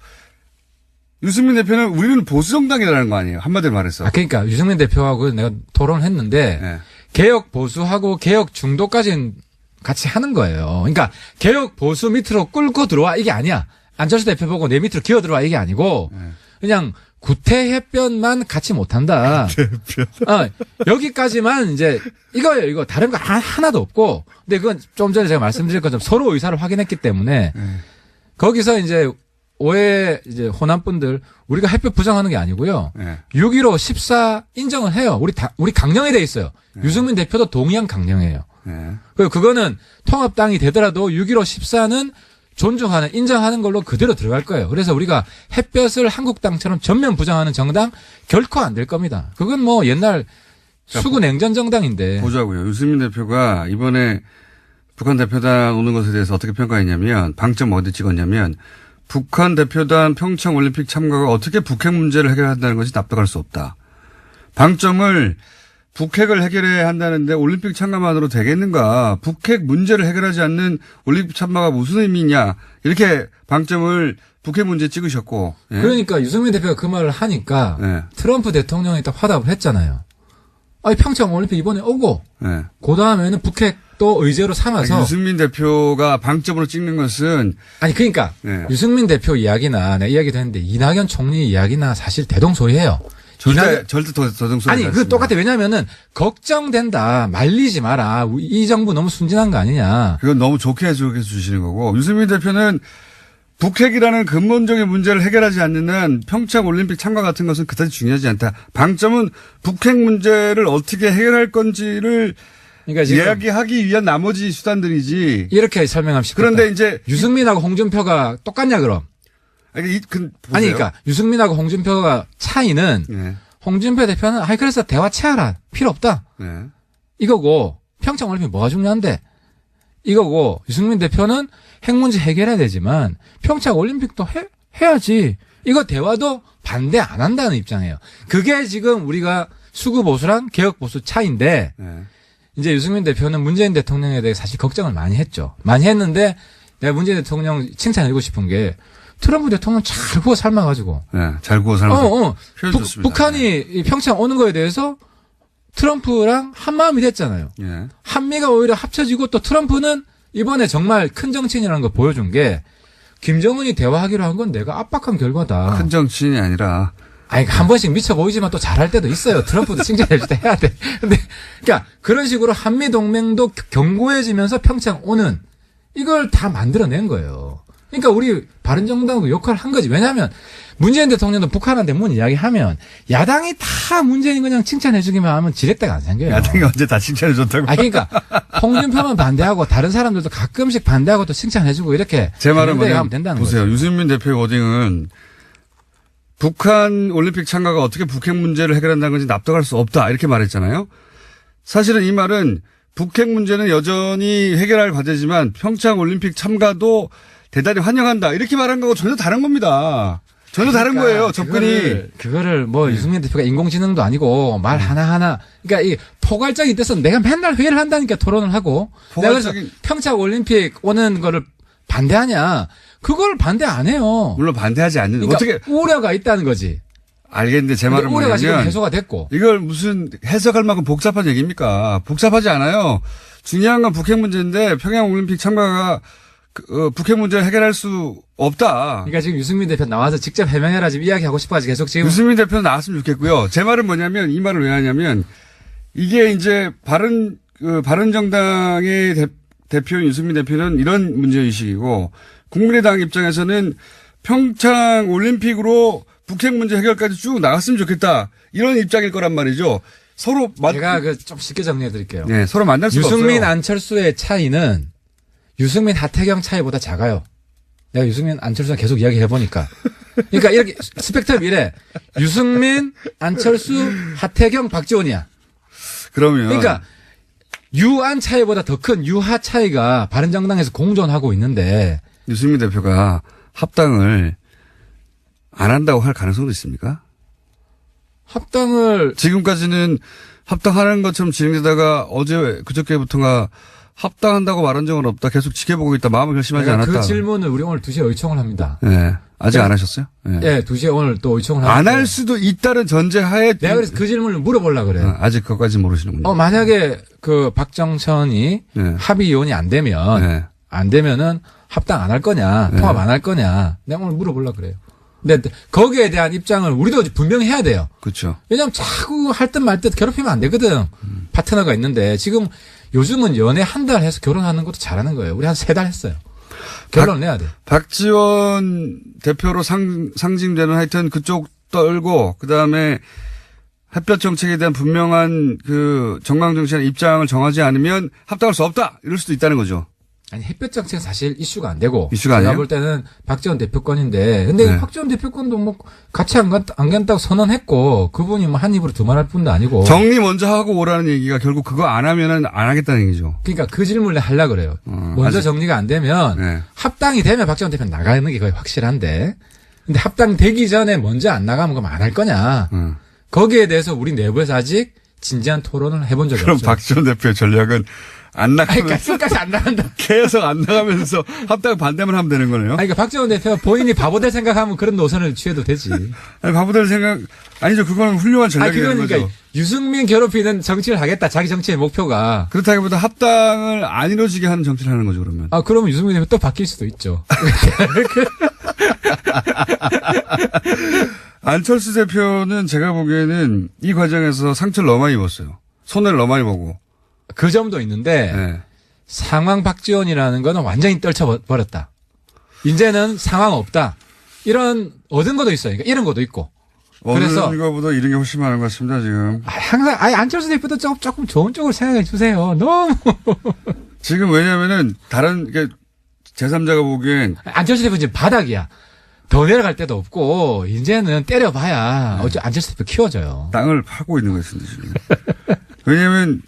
유승민 대표는 우리는 보수 정당이라는 거 아니에요. 한마디로 말해서. 그러니까 유승민 대표하고 내가 토론을 했는데 네. 개혁 보수하고 개혁 중도까지는 같이 하는 거예요. 그러니까 개혁 보수 밑으로 끌고 들어와 이게 아니야. 안철수 대표 보고 내 밑으로 기어 들어와 이게 아니고 그냥 구태햇변만 같이 못한다. 여기까지만 이제 이거예요. 이거 다른 거 하나도 없고. 근데 그건 좀 전에 제가 말씀드린 것처럼 서로 의사를 확인했기 때문에 거기서 이제 오해 이제 호남 분들 우리가 햇볕 부정하는 게 아니고요. 6.15 14 인정을 해요. 우리 강령에 돼 있어요. 유승민 대표도 동의한 강령이에요. 그리고 그거는 통합당이 되더라도 6.15 14는 존중하는, 인정하는 걸로 그대로 들어갈 거예요. 그래서 우리가 햇볕을 한국당처럼 전면 부정하는 정당 결코 안 될 겁니다. 그건 뭐 옛날 수구 냉전 정당인데. 보자고요. 유승민 대표가 이번에 북한 대표단 오는 것에 대해서 어떻게 평가했냐면 방점 어디 찍었냐면 북한 대표단 평창 올림픽 참가가 어떻게 북핵 문제를 해결한다는 것이 납득할 수 없다. 방점을 북핵을 해결해야 한다는데 올림픽 참가만으로 되겠는가. 북핵 문제를 해결하지 않는 올림픽 참가가 무슨 의미냐. 이렇게 방점을 북핵 문제에 찍으셨고. 예. 그러니까 유승민 대표가 그 말을 하니까 예. 트럼프 대통령이 딱 화답을 했잖아요. 아니 평창 올림픽 이번에 오고 예. 그 다음에는 북핵도 의제로 삼아서. 유승민 대표가 방점으로 찍는 것은. 아니 그러니까 예. 유승민 대표 이야기나 내 이야기도 했는데 이낙연 총리 이야기나 사실 대동소이해요. 절대 더동소이 아니, 그 똑같아. 왜냐면은, 걱정된다. 말리지 마라. 이 정부 너무 순진한 거 아니냐. 그건 너무 좋게 해석해 주시는 거고. 유승민 대표는 북핵이라는 근본적인 문제를 해결하지 않는 한 평창 올림픽 참가 같은 것은 그다지 중요하지 않다. 방점은 북핵 문제를 어떻게 해결할 건지를 그러니까 지금 이야기하기 위한 나머지 수단들이지. 이렇게 설명하면 쉽겠다. 그런데 이제. 유승민하고 홍준표가 똑같냐, 그럼? 아니, 그러니까 유승민하고 홍준표가 차이는 네. 홍준표 대표는 그래서 대화 체하라 필요 없다 네. 이거고 평창 올림픽 뭐가 중요한데 이거고 유승민 대표는 핵 문제 해결해야 되지만 평창 올림픽도 해야지 이거 대화도 반대 안 한다는 입장이에요. 그게 지금 우리가 수구 보수랑 개혁 보수 차이인데 네. 이제 유승민 대표는 문재인 대통령에 대해 사실 걱정을 많이 했죠. 많이 했는데 내가 문재인 대통령 칭찬해주고 싶은 게 트럼프 대통령 잘 구워 삶아가지고. 네, 잘 구워 삶아서. 북한이 평창 오는 거에 대해서 트럼프랑 한마음이 됐잖아요. 네. 한미가 오히려 합쳐지고 또 트럼프는 이번에 정말 큰 정치인이라는 걸 보여준 게 김정은이 대화하기로 한 건 내가 압박한 결과다. 큰 정치인이 아니라. 아니, 한 번씩 미쳐 보이지만 또 잘할 때도 있어요. 트럼프도 칭찬해줄 때 해야 돼. 근데, 그러니까 그런 식으로 한미 동맹도 견고해지면서 평창 오는 이걸 다 만들어낸 거예요. 그러니까 우리 바른정당도 역할을 한 거지. 왜냐하면 문재인 대통령도 북한한테 뭔 이야기하면 야당이 다 문재인 그냥 칭찬해주기만 하면 지렛대가 안 생겨요. 야당이 언제 다 칭찬해줬다고. 그러니까 홍준표만 반대하고 다른 사람들도 가끔씩 반대하고 또 칭찬해주고 이렇게. 제 말은 하면 된다는 보세요. 거죠. 유승민 대표의 워딩은 북한 올림픽 참가가 어떻게 북핵 문제를 해결한다는 건지 납득할 수 없다. 이렇게 말했잖아요. 사실은 이 말은 북핵 문제는 여전히 해결할 과제지만 평창 올림픽 참가도 대단히 환영한다. 이렇게 말한 거하고 전혀 다른 겁니다. 전혀 다른 거예요. 접근이. 그거를 뭐 유승민 대표가 인공지능도 아니고 말 하나하나. 그러니까 이 포괄적인 뜻은 내가 맨날 회의를 한다니까 토론을 하고. 내가 그래서 평창 올림픽 오는 거를 반대하냐. 그걸 반대 안 해요. 물론 반대하지 않는. 그러니까 어떻게. 우려가 있다는 거지. 알겠는데 제 말은 우려가 지금 뭐냐면. 해소가 됐고. 이걸 무슨 해석할 만큼 복잡한 얘기입니까? 복잡하지 않아요. 중요한 건 북핵 문제인데 평양 올림픽 참가가 북핵 문제를 해결할 수 없다. 그러니까 지금 유승민 대표 나와서 직접 해명해라 지금 이야기하고 싶어가지고 계속 지금. 유승민 대표는 나왔으면 좋겠고요. 제 말은 뭐냐면 이 말을 왜 하냐면 이게 이제 바른정당의 대표인 유승민 대표는 이런 문제의식이고 국민의당 입장에서는 평창 올림픽으로 북핵 문제 해결까지 쭉 나갔으면 좋겠다. 이런 입장일 거란 말이죠. 서로 제가 좀 쉽게 정리해 드릴게요. 네, 서로 만날 수가 없어요. 유승민 안철수의 차이는 유승민 하태경 차이보다 작아요. 내가 유승민 안철수랑 계속 이야기해 보니까. 그러니까 이렇게 스펙트럼 이래. 유승민 안철수 하태경 박지원이야. 그러면 그러니까 유안 차이보다 더 큰 유하 차이가 바른정당에서 공존하고 있는데 유승민 대표가 합당을 안 한다고 할 가능성도 있습니까? 합당을 지금까지는 합당하는 것처럼 진행되다가 그저께부터가 합당한다고 말한 적은 없다. 계속 지켜보고 있다. 마음을 결심하지 않았다. 그 질문을 우리 오늘 2시에 의총을 합니다. 네. 아직 안 하셨어요? 네. 네, 2시에 오늘 또 의총을 안 하는데. 할 수도 있다는 전제하에. 내가 그래서 그 질문을 물어보려고 그래요. 아직 그것까지 모르시는군요. 만약에 그 박정천이 네. 합의위원이 안 되면, 네. 안 되면은 합당 안 할 거냐, 통합 안 할 거냐. 내가 오늘 물어보려고 그래요. 근데 거기에 대한 입장을 우리도 분명히 해야 돼요. 그렇죠. 왜냐하면 자꾸 할 듯 말 듯 괴롭히면 안 되거든. 파트너가 있는데 지금 요즘은 연애 한 달 해서 결혼하는 것도 잘하는 거예요. 우리 한 3달 했어요. 결론을 내야 돼. 박지원 대표로 상징되는 하여튼 그쪽 떨고 그다음에 햇볕 정책에 대한 분명한 그 정강정책의 입장을 정하지 않으면 합당할 수 없다. 이럴 수도 있다는 거죠. 아니 햇볕 정책은 사실 이슈가 안 되고 이슈가 제가 아니에요? 볼 때는 박지원 대표권인데 근데 네. 박지원 대표권도 뭐 같이 안 간다고 선언했고 그분이 뭐 한 입으로 두 말 할 뿐도 아니고 정리 먼저 하고 오라는 얘기가 결국 그거 안 하면은 안 하겠다는 얘기죠. 그러니까 그 질문을 하려고 그래요. 먼저 아직- 정리가 안 되면 네. 합당이 되면 박지원 대표는 나가는 게 거의 확실한데 근데 합당되기 전에 먼저 안 나가면 그럼 안 할 거냐. 거기에 대해서 우리 내부에서 아직 진지한 토론을 해본 적이 그럼 없어요. 박지원 대표의 전략은 안 아니, 나가면 가슴까지 안 나간다. 계속 안 나가면서 합당 반대만 하면 되는 거네요. 아니, 그러니까 박지원 대표가 본인이 바보 될 생각하면 그런 노선을 취해도 되지. 아니, 바보들 생각 아니죠. 그거는 훌륭한 아니, 전략이 되는 그건 거죠. 그러니까 유승민 괴롭히는 정치를 하겠다. 자기 정치의 목표가. 그렇다기보다 합당을 안 이루어지게 하는 정치를 하는 거죠. 그러면. 아, 그러면 유승민 대표 또 바뀔 수도 있죠. 안철수 대표는 제가 보기에는 이 과정에서 상처를 너무 많이 입었어요. 손해를 너무 많이 보고. 그 점도 있는데 네. 상황 박지원이라는 거는 완전히 떨쳐버렸다. 이제는 상황 없다. 이런 얻은 것도 있어요. 그러니까 이런 것도 있고. 그래서 어느 거보다 이런 게 훨씬 많은 것 같습니다. 지금. 항상 안철수 대표도 조금 좋은 쪽으로 생각해 주세요. 너무 지금 왜냐면은 다른 제3자가 보기엔 안철수 대표 지금 바닥이야. 더 내려갈 데도 없고 이제는 때려봐야 어째 안철수 대표 키워져요. 땅을 파고 있는 것 같습니다. 지금. 왜냐하면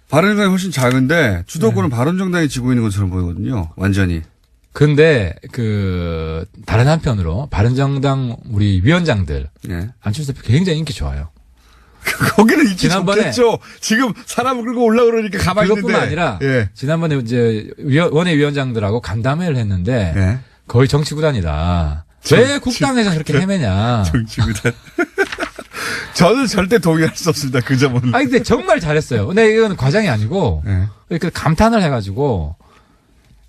바른정당이 훨씬 작은데 주도권은 바른정당이 쥐고 있는 것처럼 보이거든요. 완전히. 근데 다른 한편으로 바른정당 우리 위원장들 예. 안철수 대표 굉장히 인기 좋아요. 거기는 인기 지난번에 좋겠죠. 지금 사람을 끌고 올라오니까 가만히 있는데. 그것뿐만 아니라 예. 지난번에 이제 원외위원장들하고 간담회를 했는데 예. 거의 정치구단이다. 왜 국당에서 그렇게 헤매냐. 정치구단. 저는 절대 동의할 수 없습니다. 그 점은. 아니 근데 정말 잘했어요. 근데 이건 과장이 아니고 예. 이렇게 감탄을 해가지고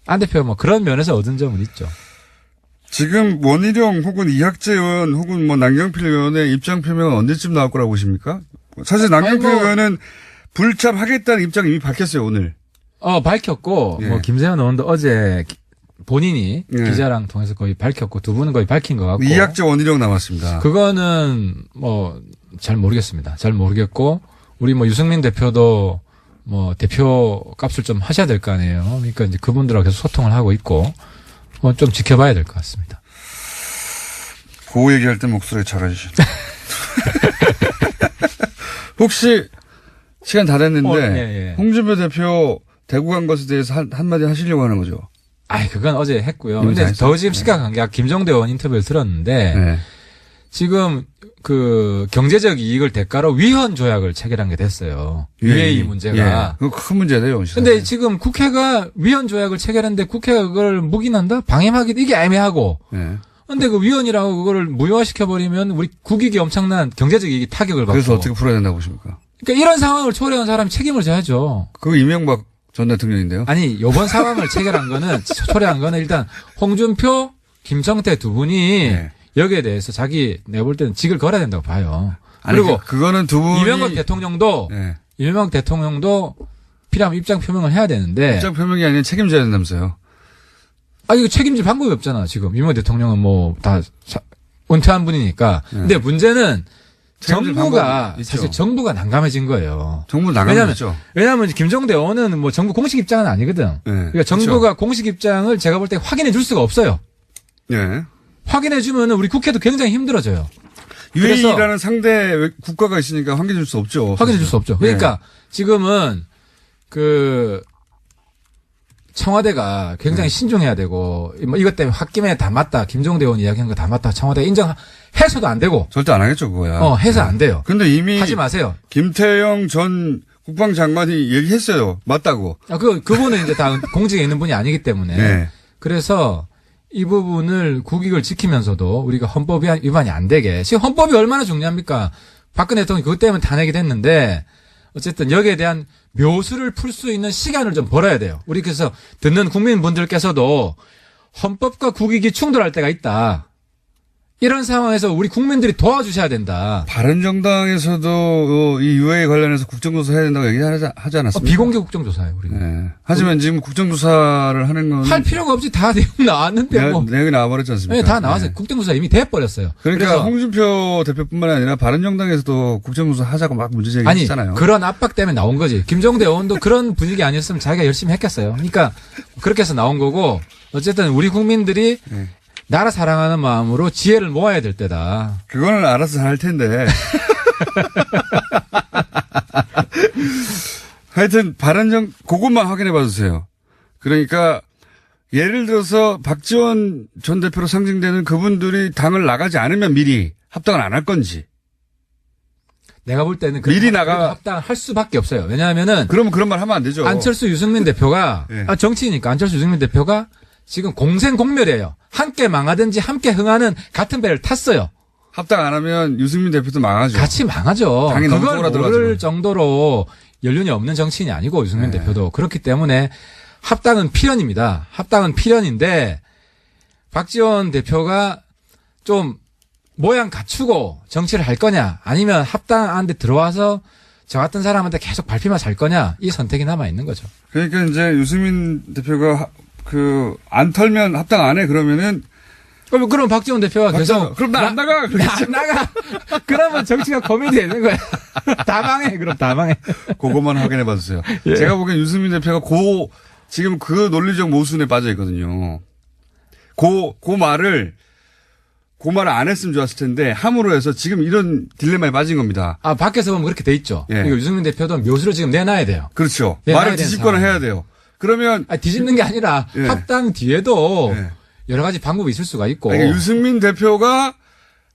안 대표 뭐 그런 면에서 얻은 점은 있죠. 지금 원희룡 혹은 이학재 의원 혹은 뭐 남경필 의원의 입장 표명은 언제쯤 나올 거라고 보십니까? 사실 남경필 아니, 뭐- 의원은 불참하겠다는 입장 이미 밝혔어요, 오늘. 밝혔고 예. 뭐 김세현 의원도 어제 본인이 예. 기자랑 통해서 거의 밝혔고 두 분은 거의 밝힌 것 같고 이학재 원희룡 남았습니다. 그거는 뭐 잘 모르겠습니다. 잘 모르겠고 우리 뭐 유승민 대표도 뭐 대표 값을 좀 하셔야 될 거 아니에요. 그러니까 이제 그분들하고 계속 소통을 하고 있고 뭐 좀 지켜봐야 될 것 같습니다. 그 얘기할 때 목소리 잘해주시네. 혹시 시간 다 됐는데 예. 홍준표 대표 대구 간 것에 대해서 한마디 하시려고 하는 거죠? 아이 그건 어제 했고요. 이미 다 근데 했어요. 더 지금 심각한 게 김종대 의원 인터뷰를 들었는데 네. 지금 그 경제적 이익을 대가로 위헌 조약을 체결한 게 됐어요. UAE 문제가. 예. 그거 큰 문제네요. 근데 지금 국회가 위헌 조약을 체결했는데 국회가 그걸 묵인한다? 방임하기 이게 애매하고. 예. 근데 그 위헌이라고 그걸 무효화시켜버리면 우리 국익이 엄청난 경제적 이익이 타격을 받고. 그래서 어떻게 풀어야 된다고 보십니까? 그러니까 이런 상황을 초래한 사람이 책임을 져야죠. 그거 이명박 전 대통령인데요. 아니, 요번 상황을 체결한 거는, 초래한 거는 일단 홍준표, 김성태 두 분이 네. 여기에 대해서 내가 볼 때는 직을 걸어야 된다고 봐요. 아니, 그리고 그거는 두 분이 이명박 대통령도 예. 이명박 대통령도 필요하면 입장 표명을 해야 되는데. 입장 표명이 아니라 책임져야 된다면서요. 이거 책임질 방법이 없잖아, 지금. 이명박 대통령은 뭐 다 은퇴한 분이니까. 근데 문제는 책임질 정부가, 방법이 있죠. 사실 정부가 난감해진 거예요. 정부 나가면죠. 왜냐하면 김종대 의원은 뭐 정부 공식 입장은 아니거든. 그러니까 정부가 공식 입장을 제가 볼 때 확인해 줄 수가 없어요. 예. 확인해 주면은 우리 국회도 굉장히 힘들어져요. UAE라는 상대 국가가 있으니까 확인해 줄 수 없죠. 확인해 줄 수 없죠. 그러니까 지금은 청와대가 굉장히 신중해야 되고 뭐 이것 때문에 홧김에 다 맞다. 김종대 의원 이야기한 거 다 맞다. 청와대 인정해서도 안 되고. 절대 안 하겠죠, 그거야. 해서 안 돼요. 근데 이미 하지 마세요. 김태영 전 국방장관이 얘기했어요. 맞다고. 그분은 이제 다 공직에 있는 분이 아니기 때문에. 네. 그래서 이 부분을 국익을 지키면서도 우리가 헌법 위반이 안 되게. 지금 헌법이 얼마나 중요합니까? 박근혜 대통령이 그것 때문에 탄핵이 됐는데 어쨌든 여기에 대한 묘수를 풀 수 있는 시간을 좀 벌어야 돼요. 우리 그래서 듣는 국민분들께서도 헌법과 국익이 충돌할 때가 있다. 이런 상황에서 우리 국민들이 도와주셔야 된다. 바른정당에서도 이 유해 관련해서 국정조사 해야 된다고 얘기하지 않았습니까? 비공개 국정조사예요, 우리가. 네. 하지만 지금 국정조사를 하는 건 할 필요가 없이 다 내용 나왔는데 뭐. 내용이 나와버렸지 않습니까? 네, 다 나왔어요. 네. 국정조사 이미 돼버렸어요. 그러니까 그래서 홍준표 대표뿐만 아니라 바른정당에서도 국정조사 하자고 막 문제 아니 제기했잖아요. 그런 압박 때문에 나온 거지. 김종대 의원도 그런 분위기 아니었으면 자기가 열심히 했겠어요. 그러니까 그렇게 해서 나온 거고 어쨌든 우리 국민들이 네. 나라 사랑하는 마음으로 지혜를 모아야 될 때다. 그거는 알아서 할 텐데. 하여튼 그것만 확인해 봐 주세요. 그러니까 예를 들어서 박지원 전 대표로 상징되는 그분들이 당을 나가지 않으면 미리 합당을 안 할 건지. 내가 볼 때는 미리 나가 합당할 수밖에 없어요. 왜냐하면은 그러면 그런 말 하면 안 되죠. 안철수 유승민 대표가 네. 정치이니까 안철수 유승민 대표가 지금 공생공멸이에요. 함께 망하든지 함께 흥하는 같은 배를 탔어요. 합당 안 하면 유승민 대표도 망하죠. 같이 망하죠. 당이 너무 그걸 쪼그라들어가지고. 모를 정도로 연륜이 없는 정치인이 아니고 유승민 네. 대표도 그렇기 때문에 합당은 필연입니다. 합당은 필연인데 박지원 대표가 좀 모양 갖추고 정치를 할 거냐 아니면 합당한데 들어와서 저 같은 사람한테 계속 밟히면 살 거냐 이 선택이 남아 있는 거죠. 그러니까 이제 유승민 대표가 안 털면 합당 안 해 그러면은 그럼 박지원 대표가 계속 그럼 나 안 나가. 안 나가. 그러면 정치가 고민이 되는 거야. 다 망해. 그럼 다 망해. 그것만 확인해 봐 주세요. 예. 제가 보기엔 유승민 대표가 지금 그 논리적 모순에 빠져 있거든요. 그 말을 안 했으면 좋았을 텐데 함으로 해서 지금 이런 딜레마에 빠진 겁니다. 아, 밖에서 보면 그렇게 돼 있죠. 예. 그러니까 유승민 대표도 묘수로 지금 내놔야 돼요. 그렇죠. 내놔야 말을 되는 뒤집거나 상황. 해야 돼요. 그러면 뒤집는 게 아니라 예. 합당 뒤에도 예. 여러 가지 방법이 있을 수가 있고. 그러니까 유승민 대표가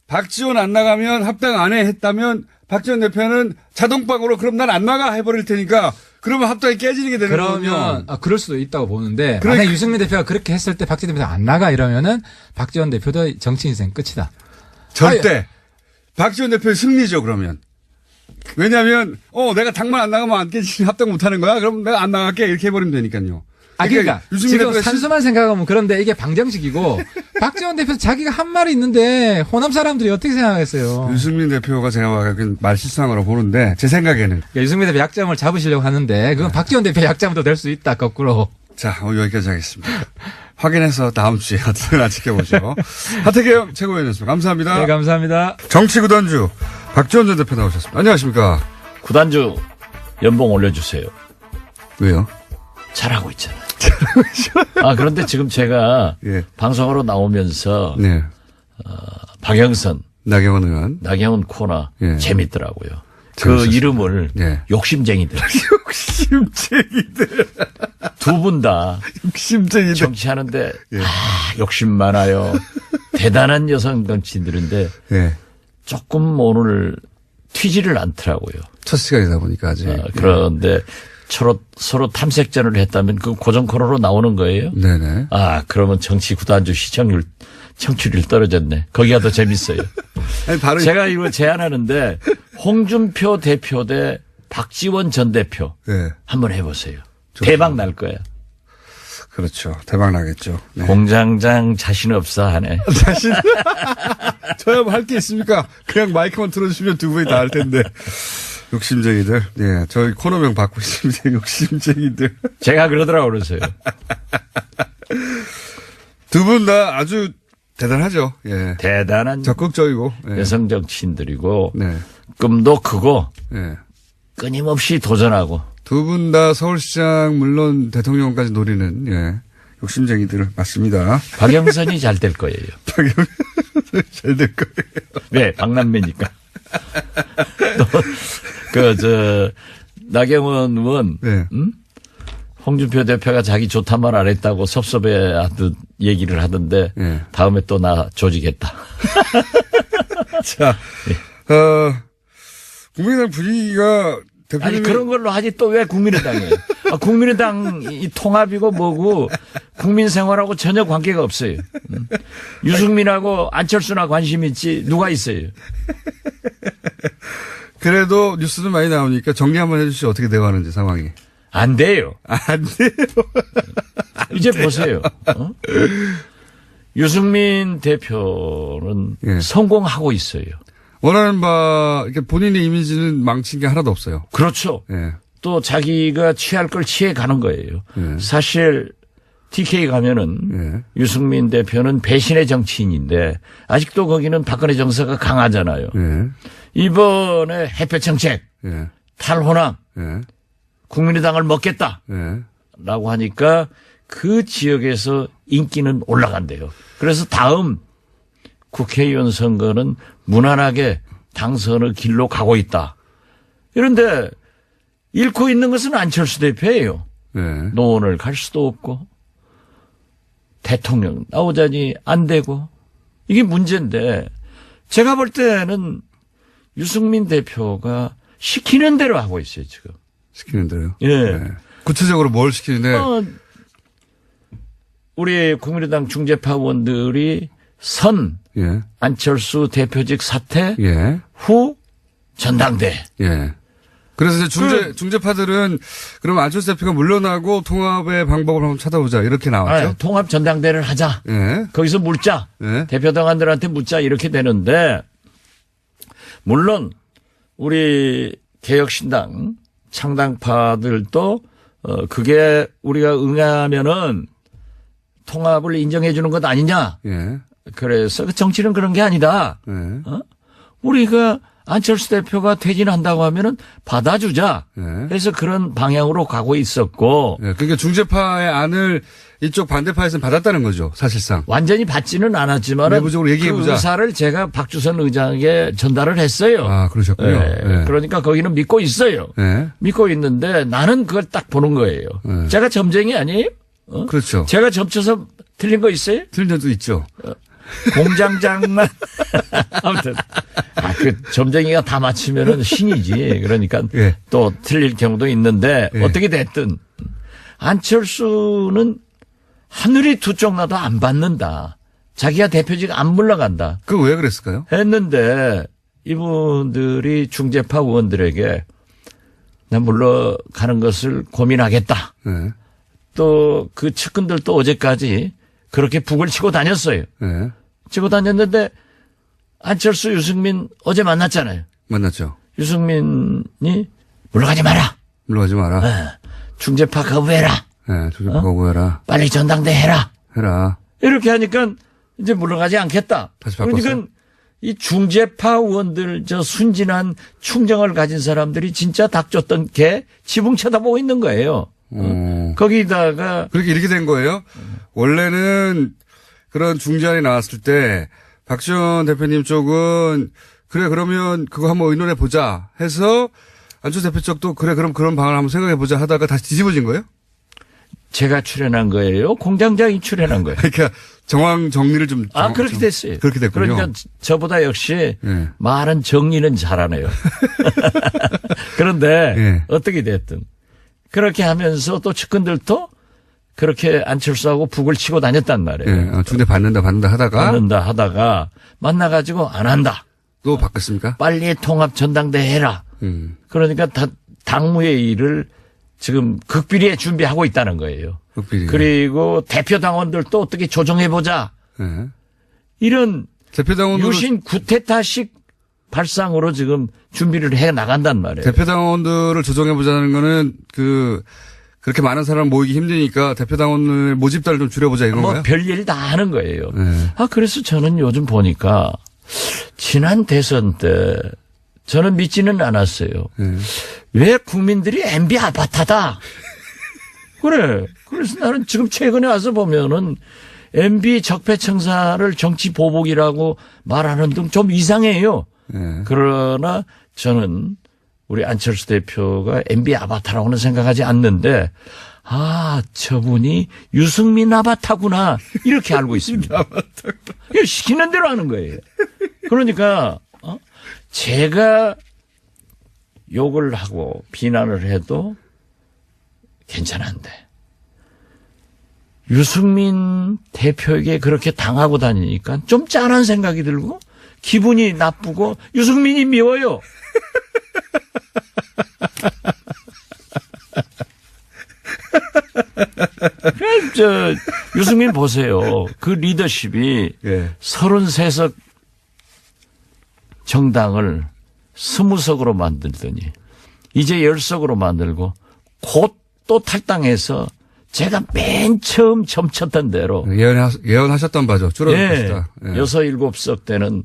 박지원 안 나가면 합당 안 해 했다면 박지원 대표는 자동방으로 그럼 난 안 나가 해버릴 테니까 그러면 합당이 깨지는 게 되는 거거든요. 그러면 그럴 수도 있다고 보는데 그러니까- 만약 유승민 대표가 그렇게 했을 때 박지원 대표가 안 나가 이러면은 박지원 대표도 정치 인생 끝이다. 절대. 박지원 대표의 승리죠, 그러면. 왜냐하면, 내가 당만 안 나가면 안 깨지니 합당 못 하는 거야? 그럼 내가 안 나갈게. 이렇게 해버리면 되니까요. 그러니까 유승민 지금 대표가 산수만 생각하면 그런데 이게 방정식이고 박지원 대표 자기가 한 말이 있는데 호남 사람들이 어떻게 생각했어요? 유승민 대표가 제가 보기엔 말 실수한 거로 보는데, 제 생각에는. 그러니까 유승민 대표 약점을 잡으시려고 하는데 그건 박지원 대표 약점도 될 수 있다 거꾸로. 자, 오늘 여기까지 하겠습니다. 확인해서 다음 주에 어떻게나 지켜보죠. 하태경 최고위원이었습니다. 감사합니다. 네, 감사합니다. 정치구단주 박지원 전 대표 나오셨습니다. 안녕하십니까. 구단주 연봉 올려주세요. 왜요? 잘하고 있잖아요. 그런데 지금 제가 예. 방송으로 나오면서 네. 박영선, 나경원 의원. 나경원 코너 예. 재밌더라고요. 그 재밌었습니다. 이름을 예. 욕심쟁이들. 욕심쟁이들. 두 분 다 욕심쟁이들. 정치하는데 예. 욕심 많아요. 대단한 여성 정치인들인데 예. 조금 오늘 튀지를 않더라고요. 첫 시간이다 보니까 아직. 그런데 서로 탐색전을 했다면 그 고정 코너로 나오는 거예요? 네네. 그러면 정치 구단주 청취율 떨어졌네. 거기가 더 재밌어요. 아니, 바로. 제가 이거 제안하는데 홍준표 대표 대 박지원 전 대표 네. 한번 해보세요. 대박 날 거야. 그렇죠. 대박 나겠죠. 네. 공장장 자신 없어 하네. 저야 뭐 할 게 있습니까? 그냥 마이크만 틀어주시면 두 분이 다 할 텐데. 욕심쟁이들. 네. 저희 코너명 받고 있습니다. 욕심쟁이들. 제가 그러더라고 그러세요. 두 분 다 아주 대단하죠. 예. 대단한 적극적이고. 예. 여성 정치인들이고 네. 꿈도 크고 예. 끊임없이 도전하고 두 분 다 서울시장 물론 대통령까지 노리는 예. 욕심쟁이들 맞습니다. 박영선이 잘 될 거예요. 잘 될 거예요. 왜? 박남매니까. 나경원 의원, 네. 홍준표 대표가 자기 좋단 말 안 했다고 섭섭해하듯 얘기를 하던데 네. 다음에 또 나 조직했다. 자, 국민의당 분위기가 대표님 아니 그런 걸로 하지 또 왜 국민의당이에요? 국민의당 이 통합이고 뭐고 국민 생활하고 전혀 관계가 없어요. 유승민하고 안철수나 관심 있지 누가 있어요? 그래도 뉴스도 많이 나오니까 정리 한번 해주시죠. 어떻게 되어가는지 상황이. 안 돼요. 안 돼요. 이제 보세요. 유승민 대표는 예. 성공하고 있어요. 원하는 바, 이렇게 본인의 이미지는 망친 게 하나도 없어요. 그렇죠. 예. 또 자기가 취할 걸 취해 가는 거예요. 예. 사실 TK 가면은 예. 유승민 대표는 배신의 정치인인데 아직도 거기는 박근혜 정서가 강하잖아요. 예. 이번에 햇볕 정책, 예. 탈호남, 예. 국민의당을 먹겠다. 예. 라고 하니까 그 지역에서 인기는 올라간대요. 그래서 다음 국회의원 선거는 무난하게 당선의 길로 가고 있다. 그런데 잃고 있는 것은 안철수 대표예요. 예. 노원을 갈 수도 없고 대통령 나오자니 안 되고 이게 문제인데 제가 볼 때는 유승민 대표가 시키는 대로 하고 있어요 지금. 시키는 대로요. 예. 구체적으로 뭘 시키는데? 우리 국민의당 중재파 의원들이 선 예. 안철수 대표직 사퇴 예. 후 전당대. 예. 그래서 이제 중재파들은 그럼 안철수 대표가 물러나고 통합의 방법을 한번 찾아보자. 이렇게 나왔죠. 통합 전당대를 하자. 예. 거기서 묻자. 예. 대표당원들한테 묻자. 이렇게 되는데 물론 우리 개혁신당 창당파들도 그게 우리가 응하면은 통합을 인정해 주는 것 아니냐. 예. 그래서 정치는 그런 게 아니다. 예. 우리가 안철수 대표가 퇴진한다고 하면은 받아주자. 예. 해서 그런 방향으로 가고 있었고. 예. 그러니까 중재파의 안을 이쪽 반대파에서는 받았다는 거죠. 사실상. 완전히 받지는 않았지만 내부적으로 얘기해보자. 그 의사를 제가 박주선 의장에게 전달을 했어요. 아, 그러셨군요. 예. 예. 그러니까 거기는 믿고 있어요. 예. 믿고 있는데 나는 그걸 딱 보는 거예요. 예. 제가 점쟁이 아니에요? 그렇죠. 제가 점쳐서 틀린 거 있어요? 틀린 점도 있죠. 공장장만. 아무튼. 그 점쟁이가 다 맞추면은 신이지. 그러니까 예. 또 틀릴 경우도 있는데 예. 어떻게 됐든 안철수는 하늘이 두 쪽 나도 안 받는다. 자기가 대표직 안 물러간다. 그 왜 그랬을까요? 했는데 이분들이 중재파 의원들에게 난 물러가는 것을 고민하겠다. 예. 또 그 측근들도 어제까지 그렇게 북을 치고 다녔어요. 예. 치고 다녔는데 안철수, 유승민 어제 만났잖아요. 만났죠. 유승민이 물러가지 마라. 물러가지 마라. 중재파 거부해라. 예. 중재파 거부해라. 빨리 전당대 해라. 해라. 이렇게 하니까 이제 물러가지 않겠다. 다시 바꿨어요? 그러니까 이 중재파 의원들 저 순진한 충정을 가진 사람들이 진짜 닥쳤던 개 지붕 쳐다보고 있는 거예요. 거기다가 그렇게 이렇게 된 거예요? 원래는 그런 중재안이 나왔을 때 박지원 대표님 쪽은 그래 그러면 그거 한번 의논해 보자 해서 안철수 대표 쪽도 그래 그럼 그런 방안을 한번 생각해 보자 하다가 다시 뒤집어진 거예요? 제가 출연한 거예요. 공장장이 출연한 거예요. 그러니까 정황 정리를 좀 그렇게 됐어요. 그렇게 됐군요. 그러니까 저보다 역시 예. 말은 정리는 잘하네요. 그런데 예. 어떻게 됐든 그렇게 하면서 또 측근들도 그렇게 안철수하고 북을 치고 다녔단 말이에요. 예. 중대 받는다 하다가 만나가지고 안 한다. 또 바꿨습니까? 빨리 통합 전당대 해라. 그러니까 당무회의를 지금 극비리에 준비하고 있다는 거예요. 극비리. 그리고 대표 당원들도 어떻게 조정해보자. 예. 이런 대표당원들 유신 구테타식 발상으로 지금 준비를 해 나간단 말이에요. 대표당원들을 조정해 보자는 거는 그렇게 많은 사람 모이기 힘드니까 대표당원을 모집자를 좀 줄여보자 이런 거예요? 별일 다 하는 거예요. 네. 그래서 저는 요즘 보니까 지난 대선 때 저는 믿지는 않았어요. 네. 왜 국민들이 MB 아바타다. 그래. 그래서 나는 지금 최근에 와서 보면은 MB 적폐청사를 정치 보복이라고 말하는 등 좀 이상해요. 네. 그러나 저는 우리 안철수 대표가 MB 아바타라고는 생각하지 않는데 저분이 유승민 아바타구나 이렇게 알고 있습니다. 이거 시키는 대로 하는 거예요. 그러니까 제가 욕을 하고 비난을 해도 괜찮은데 유승민 대표에게 그렇게 당하고 다니니까 좀 짠한 생각이 들고 기분이 나쁘고 유승민이 미워요. 유승민 보세요. 그 리더십이 예. 33석 정당을 20석으로 만들더니 이제 10석으로 만들고 곧 또 탈당해서 제가 맨 처음 점쳤던 대로 예언하셨던 바죠. 줄어들 예, 것이다. 예. 6, 7석 때는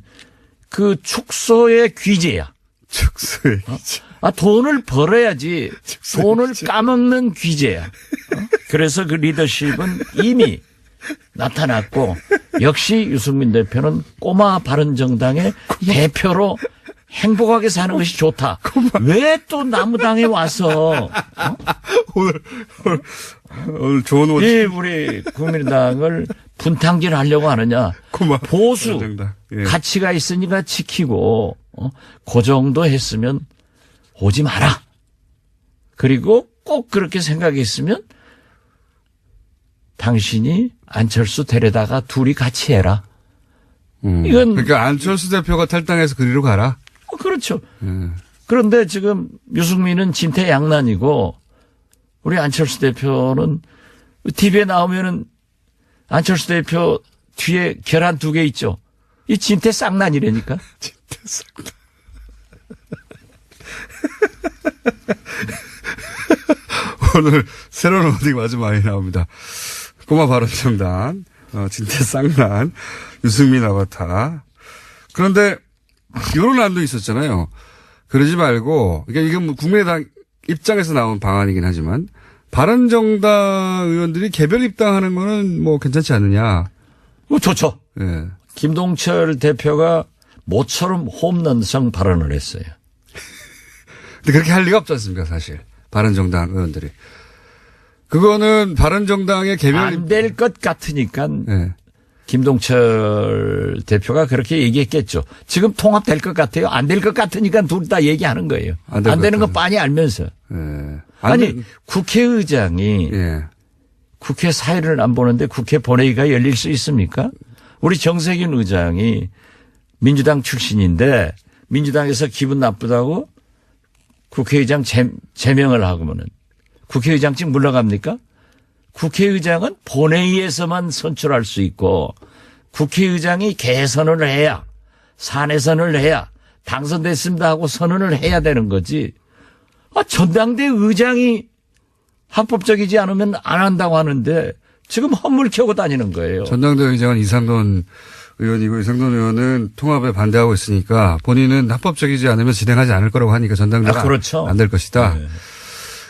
그 축소의 귀재야. 축소의 돈을 벌어야지 돈을 까먹는 귀재야. 그래서 그 리더십은 이미 나타났고 역시 유승민 대표는 꼬마 바른정당의 대표로 행복하게 사는 것이 좋다. 왜 또 나무당에 와서 오늘 좋은 옷. 이 우리 국민당을 분탕질하려고 하느냐. 보수 바른정당. 예. 가치가 있으니까 지키고 그 정도 했으면 오지 마라. 그리고 꼭 그렇게 생각했으면 당신이 안철수 데려다가 둘이 같이 해라. 이건 그러니까 안철수 대표가 탈당해서 그리로 가라. 그렇죠. 그런데 지금 유승민은 진퇴양난이고 우리 안철수 대표는 TV에 나오면은 안철수 대표 뒤에 계란 2개 있죠. 이 진퇴쌍난이라니까. 진퇴쌍난. 오늘 새로운 워딩 아주 많이 나옵니다. 꼬마 바른정당, 진퇴쌍난, 유승민 아바타. 그런데 이런 안도 있었잖아요. 그러지 말고, 그러니까 이게 뭐 국민의당 입장에서 나온 방안이긴 하지만 바른정당 의원들이 개별 입당하는 거는 뭐 괜찮지 않느냐. 좋죠. 예. 김동철 대표가 모처럼 홈런성 발언을 했어요. 근데 그렇게 할 리가 없지 않습니까, 사실. 바른정당 의원들이. 그거는 바른정당의 개별 안 될 것 같으니까 예. 김동철 대표가 그렇게 얘기했겠죠. 지금 통합될 것 같아요. 안 될 것 같으니까 둘 다 얘기하는 거예요. 안 안 되는 거 같아요. 빤히 알면서. 예. 아니 국회의장이 예. 국회 사회를 안 보는데 국회 본회의가 열릴 수 있습니까? 우리 정세균 의장이 민주당 출신인데 민주당에서 기분 나쁘다고 국회의장 제명을 하고는 국회의장직 물러갑니까? 국회의장은 본회의에서만 선출할 수 있고 국회의장이 개선을 해야 산해선을 해야 당선됐습니다 하고 선언을 해야 되는 거지. 전당대 의장이 합법적이지 않으면 안 한다고 하는데 지금 헛물 켜고 다니는 거예요. 전당대 의장은 이상돈 의원이고 이상돈 의원은 통합에 반대하고 있으니까 본인은 합법적이지 않으면 진행하지 않을 거라고 하니까 전당대가 그렇죠. 안 될 것이다. 네.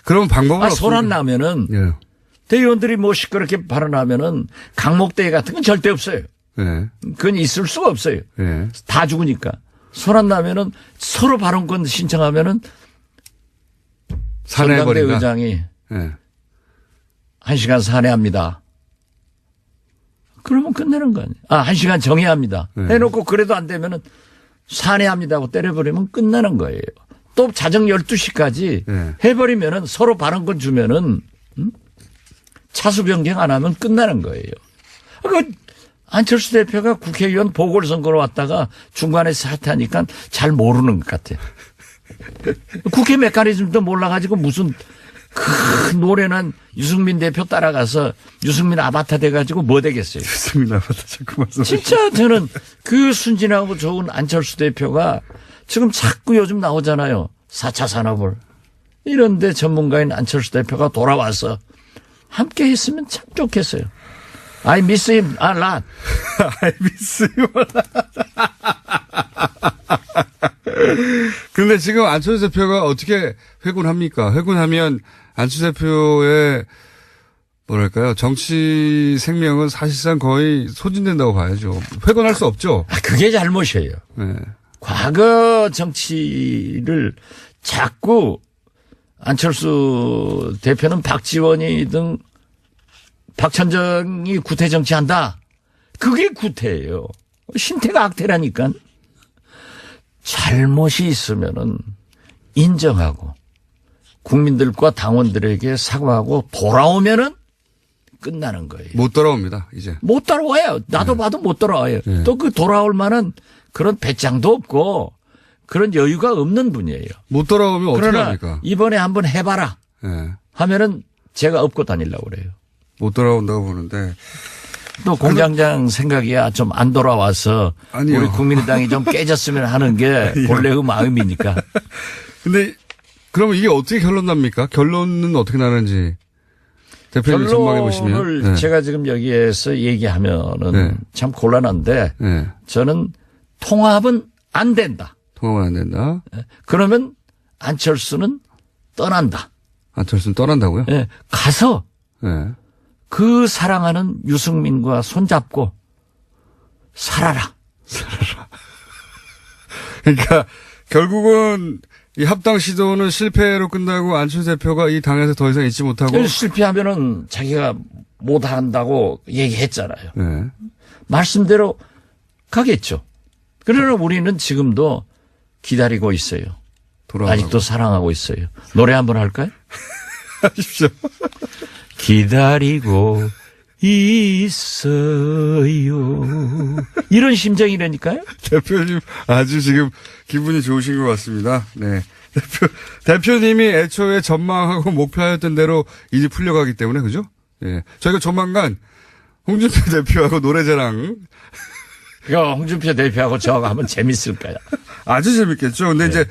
그러면 방법은 소란 나면은 예. 대의원들이 뭐 시끄럽게 발언하면은 강목대회 같은 건 절대 없어요. 예. 그건 있을 수가 없어요. 예. 다 죽으니까. 소란 나면은 서로 발언권 신청하면은 전당대 산해버린다. 의장이 예. 1시간 산해합니다. 그러면 끝내는 거 아니에요. 1시간 정해야 합니다. 네. 해놓고 그래도 안 되면은 산해합니다 하고 때려버리면 끝나는 거예요. 또 자정 12시까지 네. 해버리면은 서로 발언권 주면은 차수 변경 안 하면 끝나는 거예요. 안철수 대표가 국회의원 보궐선거로 왔다가 중간에 사퇴하니까 잘 모르는 것 같아요. 국회 메커니즘도 몰라가지고 무슨 그 노래는 유승민 대표 따라가서 유승민 아바타 돼가지고 뭐 되겠어요. 유승민 아바타 자꾸 말씀. 진짜 저는 그 순진하고 좋은 안철수 대표가 지금 자꾸 요즘 나오잖아요. 4차 산업을. 이런데 전문가인 안철수 대표가 돌아와서 함께 했으면 참 좋겠어요. I miss him a lot. I miss you a lot. 근데 지금 안철수 대표가 어떻게 회군합니까? 회군하면 안철수 대표의 뭐랄까요? 정치 생명은 사실상 거의 소진된다고 봐야죠. 회군할 수 없죠. 그게 잘못이에요. 네. 과거 정치를 자꾸 안철수 대표는 박지원이든 박찬정이 구태 정치한다. 그게 구태예요. 신태가 악태라니까. 잘못이 있으면은 인정하고 국민들과 당원들에게 사과하고 돌아오면은 끝나는 거예요. 못 돌아옵니다, 이제. 못 돌아와요. 나도 봐도 못 돌아와요. 네. 또 그 돌아올 만한 그런 배짱도 없고 그런 여유가 없는 분이에요. 못 돌아오면 어떻게 그러나 합니까? 이번에 한번 해봐라 네. 하면은 제가 업고 다니려고 그래요. 못 돌아온다고 보는데. 또 공장장 생각이야 좀 안 돌아와서 아니요. 우리 국민의당이 좀 깨졌으면 하는 게 본래의 마음이니까. 근데 그러면 이게 어떻게 결론 납니까? 결론은 어떻게 나는지 대표님 전망해 보시면. 결론을 네. 제가 지금 여기에서 얘기하면은 네. 참 곤란한데 네. 저는 통합은 안 된다. 통합은 안 된다. 그러면 안철수는 떠난다. 안철수는 떠난다고요? 예, 가서 네. 그 사랑하는 유승민과 손잡고 살아라. 그러니까 결국은 이 합당 시도는 실패로 끝나고 안철수 대표가 이 당에서 더 이상 있지 못하고. 실패하면은 자기가 못한다고 얘기했잖아요. 네. 말씀대로 가겠죠. 그러나 우리는 지금도 기다리고 있어요. 돌아가고. 아직도 사랑하고 있어요. 노래 한번 할까요? 하십시오. 기다리고 있어요. 이런 심정이라니까요. 대표님 아주 지금 기분이 좋으신 것 같습니다. 네. 대표님이 애초에 전망하고 목표하였던 대로 이제 풀려가기 때문에 그죠? 예. 저희가 조만간 홍준표 대표하고 노래자랑 홍준표 대표하고 저하고 하면 재밌을 거야. 아주 재밌겠죠. 근데 이제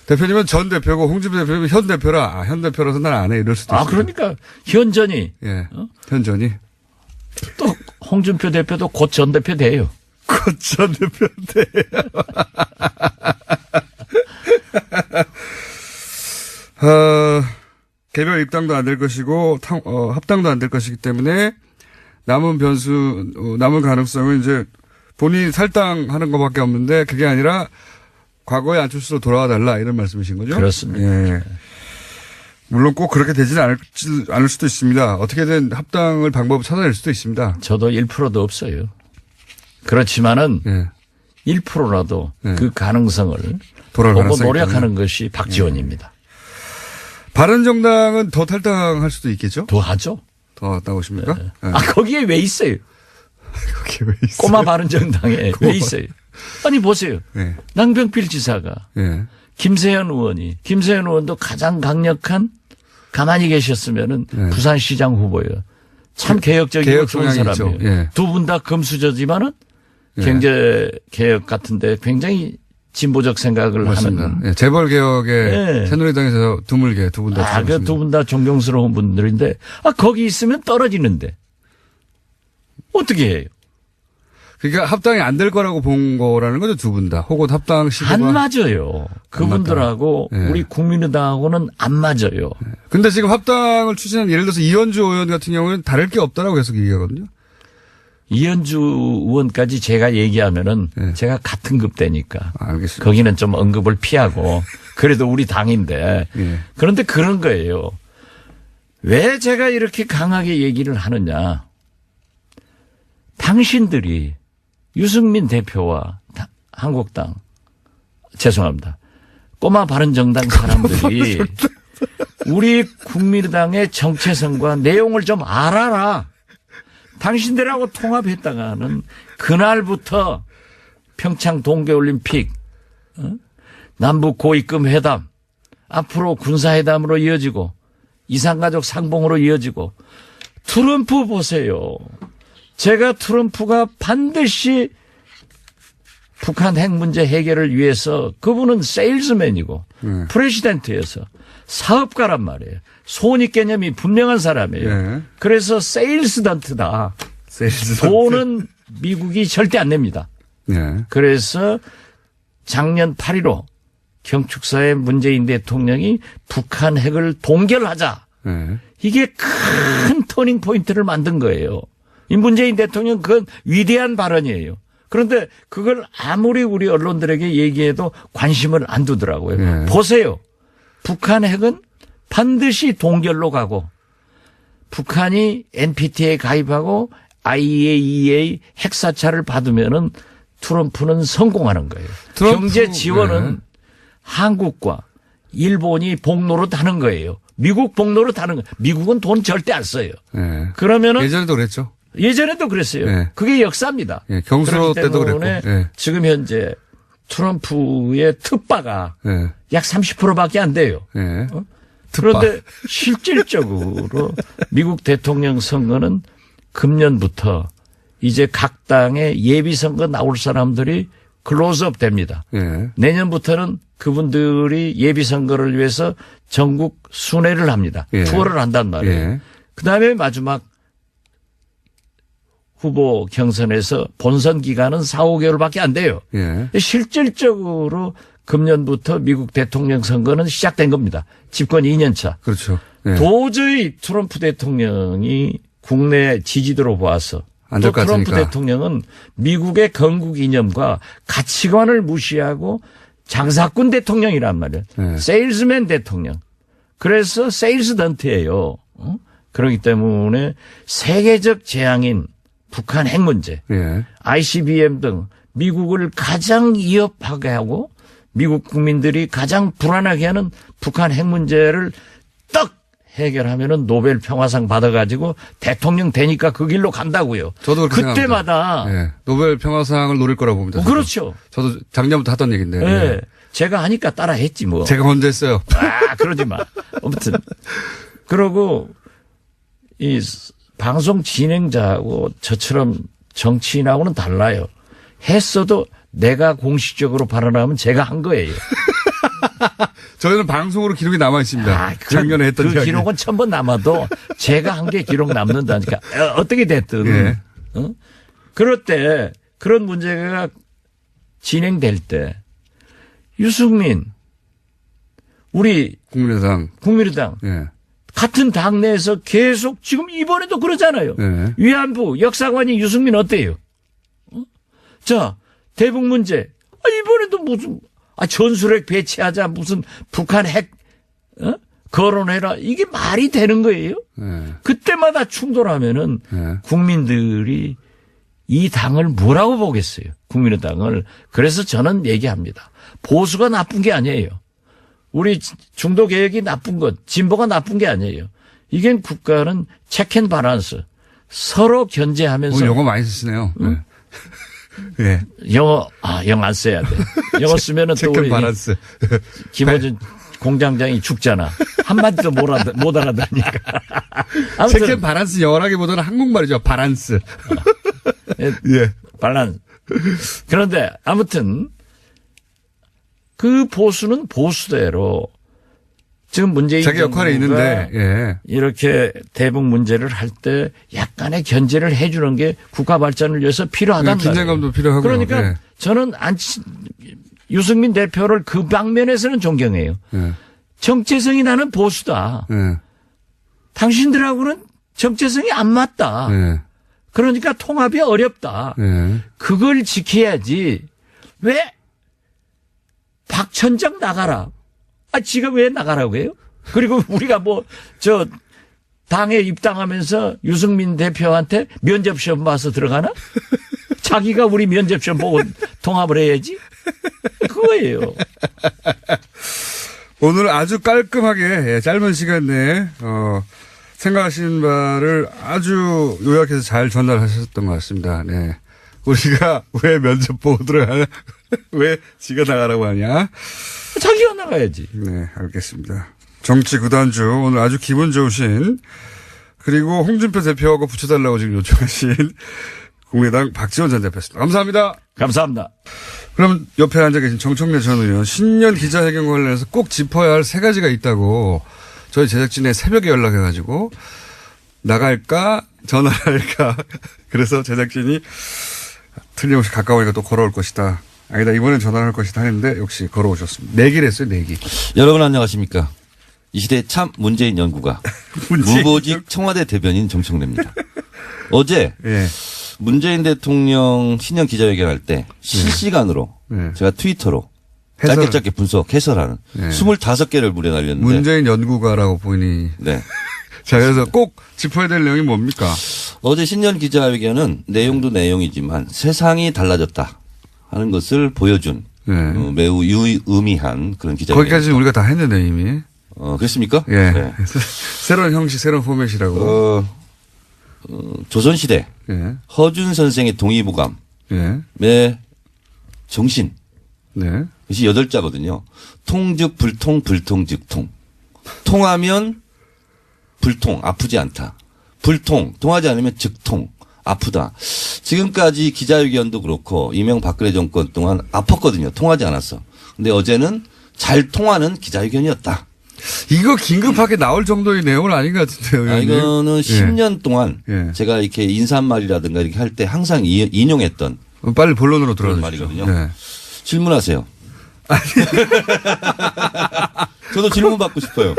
대표님은 전 대표고 홍준표 대표님은 현 대표라. 현 대표라서 난 안 해. 이럴 수도 있어요. 그러니까 현전이 예. 현전이. 또 홍준표 대표도 곧 전 대표 돼요. 곧 전 대표인데. 개별 입당도 안 될 것이고 합당도 안 될 것이기 때문에 남은 변수, 남은 가능성은 이제 본인이 탈당하는 것밖에 없는데 그게 아니라 과거의 안철수로 돌아와 달라 이런 말씀이신 거죠? 그렇습니다. 예. 물론 꼭 그렇게 되지는 않을 수도 있습니다. 어떻게든 합당을 방법을 찾아낼 수도 있습니다. 저도 1%도 없어요. 그렇지만은 예. 1%라도 네. 그 가능성을 돌아올 보고 가능성이 노력하는 것이 박지원입니다. 바른정당은 더 탈당할 수도 있겠죠? 더 하죠. 더 나오십니까? 네. 거기에 왜 있어요? 그게 왜 있어요? 꼬마 바른정당에 왜 있어요? 아니 보세요. 네. 남병필 지사가 예. 김세현 의원도 가장 강력한 가만히 계셨으면은 네. 부산시장 후보예요. 참 개혁적이고 개혁 좋은 성향이 사람이에요. 있죠. 예. 두 분 다 금수저지만은 예. 경제 개혁 같은데 굉장히 진보적 생각을 맞습니다. 하는. 예. 재벌 개혁에 예. 새누리당에서 드물게 두 분 다. 그 두 분 다 존경스러운 분들인데 거기 있으면 떨어지는데 어떻게 해요? 그러니까 합당이 안 될 거라고 본 거라는 거죠, 두 분 다. 혹은 합당 시도가. 안 맞아요. 그분들하고 예. 우리 국민의당하고는 안 맞아요. 근데 지금 합당을 추진한 예를 들어서 이현주 의원 같은 경우는 다를 게 없다라고 계속 얘기하거든요. 이현주 의원까지 제가 얘기하면은 예. 제가 같은 급대니까 알겠습니다. 거기는 좀 언급을 피하고 그래도 우리 당인데 예. 그런데 그런 거예요. 왜 제가 이렇게 강하게 얘기를 하느냐. 당신들이 유승민 대표와 한국당 죄송합니다. 꼬마 바른정당 사람들이 우리 국민의당의 정체성과 내용을 좀 알아라. 당신들하고 통합했다가는 그날부터 평창 동계올림픽, 남북 고위급 회담, 앞으로 군사회담으로 이어지고 이산가족 상봉으로 이어지고 트럼프 보세요. 제가 트럼프가 반드시 북한 핵 문제 해결을 위해서 그분은 세일즈맨이고 프레시던트여서 사업가란 말이에요. 손익 개념이 분명한 사람이에요. 예. 그래서 세일스던트다. 세일즈던트. 돈은 미국이 절대 안 냅니다. 예. 그래서 작년 8.15 경축사에 문재인 대통령이 북한 핵을 동결하자. 예. 이게 큰 터닝 포인트를 만든 거예요. 이 문재인 대통령 그건 위대한 발언이에요. 그런데 그걸 아무리 우리 언론들에게 얘기해도 관심을 안 두더라고요. 네. 보세요. 북한 핵은 반드시 동결로 가고 북한이 NPT에 가입하고 IAEA 핵사찰을 받으면은 트럼프는 성공하는 거예요. 트럼프, 경제 지원은 네. 한국과 일본이 복노릇 하는 거예요. 미국 복노릇 하는 거예요. 미국은 돈 절대 안 써요. 예. 그러면은 예전에도 그랬죠. 예전에도 그랬어요. 네. 그게 역사입니다. 예. 경수로 그렇기 때도 때문에 그랬고. 예. 지금 현재 트럼프의 특바가 예. 약 30%밖에 안 돼요. 예. 그런데 실질적으로 미국 대통령 선거는 금년부터 이제 각 당의 예비선거 나올 사람들이 클로즈업 됩니다. 예. 내년부터는 그분들이 예비선거를 위해서 전국 순회를 합니다. 예. 투어를 한단 말이에요. 예. 그다음에 마지막 후보 경선에서 본선 기간은 4, 5개월밖에 안 돼요. 예. 실질적으로 금년부터 미국 대통령 선거는 시작된 겁니다. 집권 2년 차. 그렇죠. 예. 도저히 트럼프 대통령이 국내 지지도로 봐서 안 또 될 것 트럼프 같으니까. 대통령은 미국의 건국 이념과 가치관을 무시하고 장사꾼 대통령이란 말이에요. 네. 세일즈맨 대통령. 그래서 세일즈 던트예요. 그렇기 때문에 세계적 재앙인 북한 핵 문제, 예. ICBM 등 미국을 가장 위협하게 하고 미국 국민들이 가장 불안하게 하는 북한 핵 문제를 딱 해결하면은 노벨 평화상 받아가지고 대통령 되니까 그 길로 간다고요. 저도 그렇게 그때마다 생각합니다. 예. 노벨 평화상을 노릴 거라고 봅니다. 저도. 그렇죠. 저도 작년부터 하던 얘기인데. 예. 예. 제가 하니까 따라 했지 뭐. 제가 먼저 했어요. 그러지 마. 아무튼 그러고 이 방송 진행자하고 저처럼 정치인하고는 달라요. 했어도 내가 공식적으로 발언하면 제가 한 거예요. 저희는 방송으로 기록이 남아 있습니다. 작년에 했던 그 이야기. 기록은 1000번 남아도 제가 한 게 기록 남는다니까. 어떻게 됐든. 예. 그럴 때 그런 문제가 진행될 때 유승민 우리 국민의당. 예. 같은 당내에서 계속 지금 이번에도 그러잖아요. 예. 위안부 역사관이 유승민 어때요? 자, 대북 문제. 이번에도 무슨 전술핵 배치하자 무슨 북한 핵 거론해라. 이게 말이 되는 거예요? 예. 그때마다 충돌하면은 예. 국민들이 이 당을 뭐라고 보겠어요? 국민의당을. 그래서 저는 얘기합니다. 보수가 나쁜 게 아니에요. 우리 중도 개혁이 나쁜 것, 진보가 나쁜 게 아니에요. 이게 국가는 체크 앤 밸런스. 서로 견제하면서. 오늘 영어 많이 쓰시네요. 응? 예. 영어 안 써야 돼. 영어 쓰면은 또 체크 우리 앤 밸런스. 김어준 공장장이 죽잖아. 한마디도 못 알아듣니까. 체크 앤 밸런스 영어라기보다는 한국말이죠. 밸런스. 예. 밸런스. 그런데 아무튼 그 보수는 보수대로 지금 문재인 자기 역할이 있는데 예. 이렇게 대북 문제를 할 때 약간의 견제를 해 주는 게 국가 발전을 위해서 필요하단 말이에요. 긴장감도 필요하고요. 그러니까 예. 저는 유승민 대표를 그 방면에서는 존경해요. 예. 정체성이 나는 보수다. 예. 당신들하고는 정체성이 안 맞다. 예. 그러니까 통합이 어렵다. 예. 그걸 지켜야지. 왜 박천장 나가라. 지가 왜 나가라고 해요? 그리고 우리가 당에 입당하면서 유승민 대표한테 면접시험 봐서 들어가나? 자기가 우리 면접시험 보고 통합을 해야지? 그거예요. 오늘 아주 깔끔하게 짧은 시간 내에 생각하시는 바를 아주 요약해서 잘 전달하셨던 것 같습니다. 네. 우리가 왜 면접 보고 들어가냐? 왜 지가 나가라고 하냐? 자기가 나가야지. 네, 알겠습니다. 정치 구단주 오늘 아주 기분 좋으신 그리고 홍준표 대표하고 붙여달라고 지금 요청하신 국민의당 박지원 전 대표였습니다. 감사합니다. 감사합니다. 그럼 옆에 앉아 계신 정청래 전 의원 신년 기자회견 관련해서 꼭 짚어야 할 3가지가 있다고 저희 제작진에 새벽에 연락해가지고 나갈까 전화할까 그래서 제작진이 틀림없이 가까우니까 또 걸어올 것이다. 아니다 이번엔 전화를 할 것이다 했는데 역시 걸어오셨습니다. 내기를 했어요. 내기. 여러분 안녕하십니까. 이 시대의 참 문재인 연구가 무보직 청와대 대변인 정청래입니다. 어제 예. 문재인 대통령 신년 기자회견할 때 실시간으로 제가 트위터로 짧게 분석 해설하는 25개를 무려 날렸는데 문재인 연구가라고 보니. 네. 자 그래서 꼭 짚어야 될 내용이 뭡니까? 어제 신년 기자회견은 내용도 내용이지만 세상이 달라졌다 하는 것을 보여준 매우 유의미한 그런 기자회견. 거기까지는 우리가 다 했는데 이미. 그렇습니까? 예. 네. 새로운 형식, 새로운 포맷이라고. 조선시대 허준 선생의 동의보감의 정신. 네. 그것이 8자거든요. 통즉 불통, 불통 즉 통. 통하면 불통, 아프지 않다. 불통, 통하지 않으면 즉통, 아프다. 지금까지 기자회견도 그렇고 이명박근혜 정권 동안 아팠거든요. 통하지 않았어. 근데 어제는 잘 통하는 기자회견이었다. 이거 긴급하게 나올 정도의 내용은 아닌 것 같은데요. 이거는 10년 동안 예. 제가 이렇게 인사말이라든가 이렇게 할 때 항상 인용했던 빨리 본론으로 그런 들어가주시죠. 말이거든요. 네. 질문하세요. 저도 질문 받고 싶어요.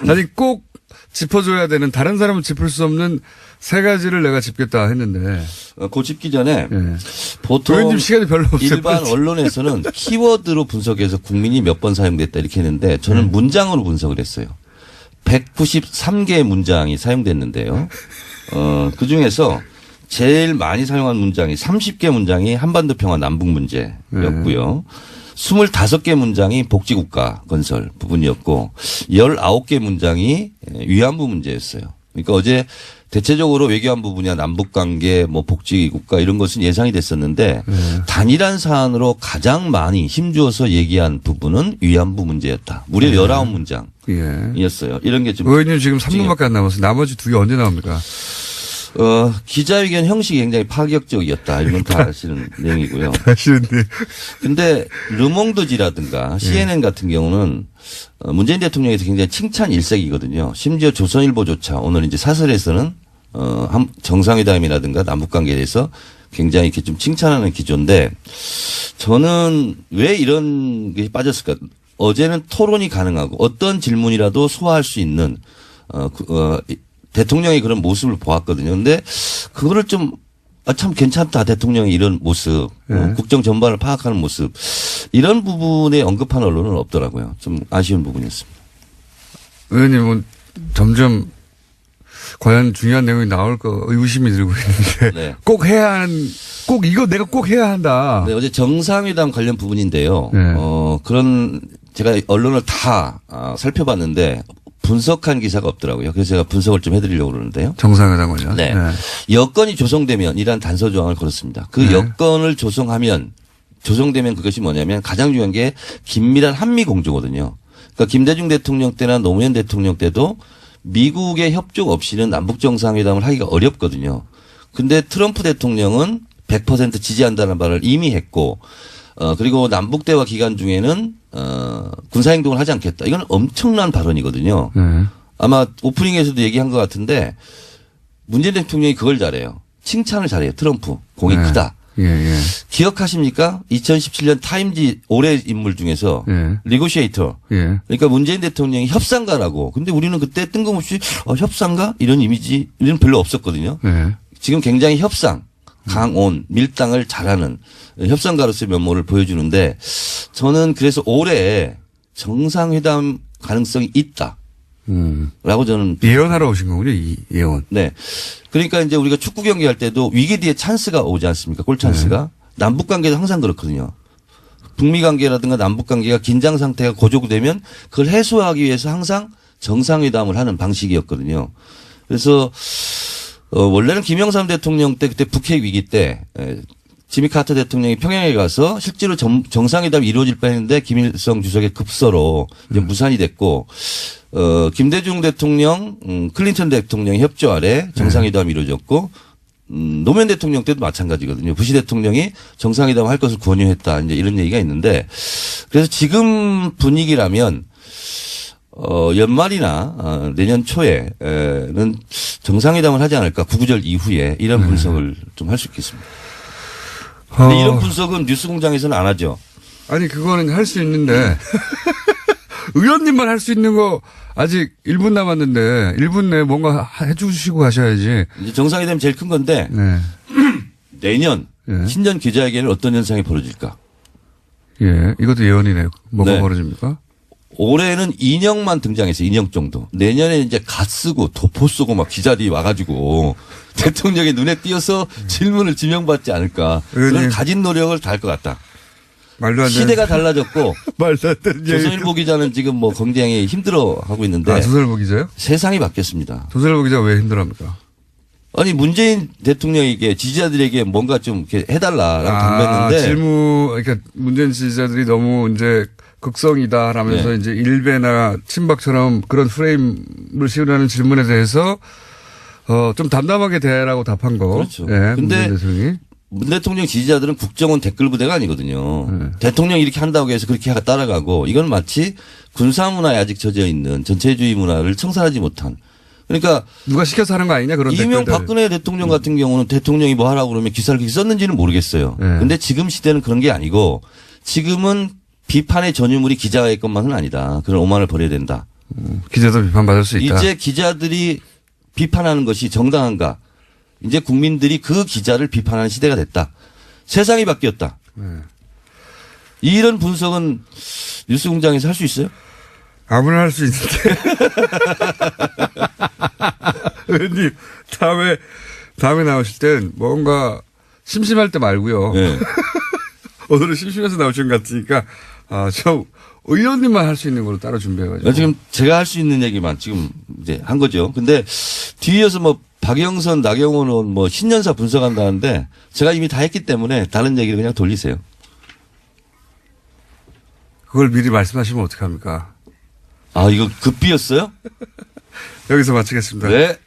아니 꼭 짚어줘야 되는 다른 사람은 짚을 수 없는 세 가지를 내가 짚겠다 했는데 그 짚기 전에 예. 보통 의원님 시간이 별로 없어요. 일반 빨리. 언론에서는 키워드로 분석해서 국민이 몇 번 사용됐다 이렇게 했는데 저는 문장으로 분석을 했어요. 193개의 문장이 사용됐는데요. 그중에서 제일 많이 사용한 문장이 30개 문장이 한반도 평화 남북 문제였고요. 25개 문장이 복지국가 건설 부분이었고 19개 문장이 위안부 문제였어요. 그러니까 어제 대체적으로 외교안보 분야 남북관계 뭐 복지국가 이런 것은 예상이 됐었는데 단일한 사안으로 가장 많이 힘주어서 얘기한 부분은 위안부 문제였다. 무려 19문장이었어요. 이런 게 좀. 의원님 지금 3분밖에 안 남았어요. 나머지 두 개 언제 나옵니까? 기자회견 형식이 굉장히 파격적이었다. 이건 다 아시는 내용이고요. 아시는데. 근데 르몽드지라든가 CNN 같은 경우는 문재인 대통령에 대해서 굉장히 칭찬 일색이거든요. 심지어 조선일보조차 오늘 이제 사설에서는 정상회담이라든가 남북관계에 대해서 굉장히 이렇게 좀 칭찬하는 기조인데 저는 왜 이런 게 빠졌을까? 어제는 토론이 가능하고 어떤 질문이라도 소화할 수 있는 대통령의 그런 모습을 보았거든요. 근데 그거를 좀 참 괜찮다. 대통령의 이런 모습, 국정 전반을 파악하는 모습 이런 부분에 언급한 언론은 없더라고요. 좀 아쉬운 부분이었습니다. 의원님은 점점 과연 중요한 내용이 나올 거 의구심이 들고 있는데 네. 꼭 이거 내가 꼭 해야 한다. 네, 어제 정상회담 관련 부분인데요. 네. 그런 제가 언론을 다 살펴봤는데 분석한 기사가 없더라고요. 그래서 제가 분석을 좀 해드리려고 그러는데요. 정상회담 관련. 네. 여건이 조성되면이란 단서 조항을 걸었습니다. 그 여건을 조성되면 그것이 뭐냐면 가장 중요한 게 긴밀한 한미 공조거든요. 그러니까 김대중 대통령 때나 노무현 대통령 때도 미국의 협조 없이는 남북 정상회담을 하기가 어렵거든요. 근데 트럼프 대통령은 100% 지지한다는 말을 이미 했고 그리고 남북 대화 기간 중에는 군사행동을 하지 않겠다. 이건 엄청난 발언이거든요. 아마 오프닝에서도 얘기한 것 같은데 문재인 대통령이 그걸 잘해요. 칭찬을 잘해요. 트럼프. 공이 크다. 예. 기억하십니까? 2017년 타임지 올해 인물 중에서 리고시에이터. 예. 그러니까 문재인 대통령이 협상가라고. 근데 우리는 그때 뜬금없이 협상가? 이런 이미지는 별로 없었거든요. 예. 지금 굉장히 협상, 강온, 밀당을 잘하는 협상가로서의 면모를 보여주는데 저는 그래서 올해 정상회담 가능성이 있다. 라고 저는. 예언하러 오신 거군요. 이 예언. 네. 그러니까 이제 우리가 축구 경기 할 때도 위기 뒤에 찬스가 오지 않습니까? 골 찬스가. 남북 관계도 항상 그렇거든요. 북미 관계라든가 남북 관계가 긴장 상태가 고조되면 그걸 해소하기 위해서 항상 정상회담을 하는 방식이었거든요. 그래서 원래는 김영삼 대통령 때 그때 북핵 위기 때 지미 카터 대통령이 평양에 가서 실제로 정상회담이 이루어질 뻔했는데 김일성 주석의 급서로 이제 무산이 됐고 김대중 대통령, 클린턴 대통령의 협조 아래 정상회담이 이루어졌고 노무현 대통령 때도 마찬가지거든요. 부시 대통령이 정상회담 할 것을 권유했다. 이제 이런 얘기가 있는데 그래서 지금 분위기라면 연말이나 내년 초에는 정상회담을 하지 않을까. 구구절 이후에 이런 분석을 좀 할 수 있겠습니다. 근데 이런 분석은 뉴스공장에서는 안 하죠. 아니 그거는 할 수 있는데 의원님만 할 수 있는 거 아직 1분 남았는데 1분 내에 뭔가 해주시고 가셔야지. 이제 정상회담이 제일 큰 건데 네. 내년 신년 기자회견은 어떤 현상이 벌어질까? 예, 이것도 예언이네요. 뭐가 네. 벌어집니까? 올해는 인형만 등장했어요. 인형 정도. 내년에 이제 갓 쓰고 도포 쓰고 막 기자들이 와가지고 대통령의 눈에 띄어서 질문을 지명받지 않을까. 그런 가진 노력을 다할 것 같다. 말도 안 되는. 시대가 달라졌고 말도 안 되는. 조선일보 기자는 지금 뭐 굉장히 힘들어하고 있는데. 조선일보 기자요? 세상이 바뀌었습니다. 조선일보 기자가 왜 힘들어합니까? 아니 문재인 대통령에게 지지자들에게 뭔가 좀 이렇게 해달라라고 당부했는데. 질문 그러니까 문재인 지지자들이 너무 이제 극성이다라면서 네. 이제 일베나 친박처럼 그런 프레임을 씌우려는 질문에 대해서 좀 담담하게 대라고 답한 거. 그렇죠. 예, 근데 문재인 대통령이. 문 대통령 지지자들은 국정원 댓글 부대가 아니거든요. 대통령이 이렇게 한다고 해서 그렇게 따라가고 이건 마치 군사 문화에 아직 젖어 있는 전체주의 문화를 청산하지 못한. 그러니까 누가 시켜서 하는 거 아니냐 그런 이명 댓글들. 박근혜 대통령 같은 경우는 대통령이 뭐 하라고 그러면 기사를 그렇게 썼는지는 모르겠어요. 네. 근데 지금 시대는 그런 게 아니고 지금은 비판의 전유물이 기자의 것만은 아니다. 그런 오만을 버려야 된다. 기자도 비판받을 수 있다. 이제 기자들이 비판하는 것이 정당한가. 이제 국민들이 그 기자를 비판하는 시대가 됐다. 세상이 바뀌었다. 이런 분석은 뉴스공장에서 할 수 있어요? 아무나 할 수 있는데. 의원님, 다음에 나오실 땐 뭔가 심심할 때 말고요. 네. 오늘은 심심해서 나오신 것 같으니까, 저 의원님만 할 수 있는 걸로 따로 준비해가지고. 지금 제가 할 수 있는 얘기만 지금 이제 한 거죠. 근데 뒤이어서 뭐 박영선, 나경원은 뭐 신년사 분석한다는데 제가 이미 다 했기 때문에 다른 얘기를 그냥 돌리세요. 그걸 미리 말씀하시면 어떡합니까? 아, 이거 급비였어요? 여기서 마치겠습니다. 네.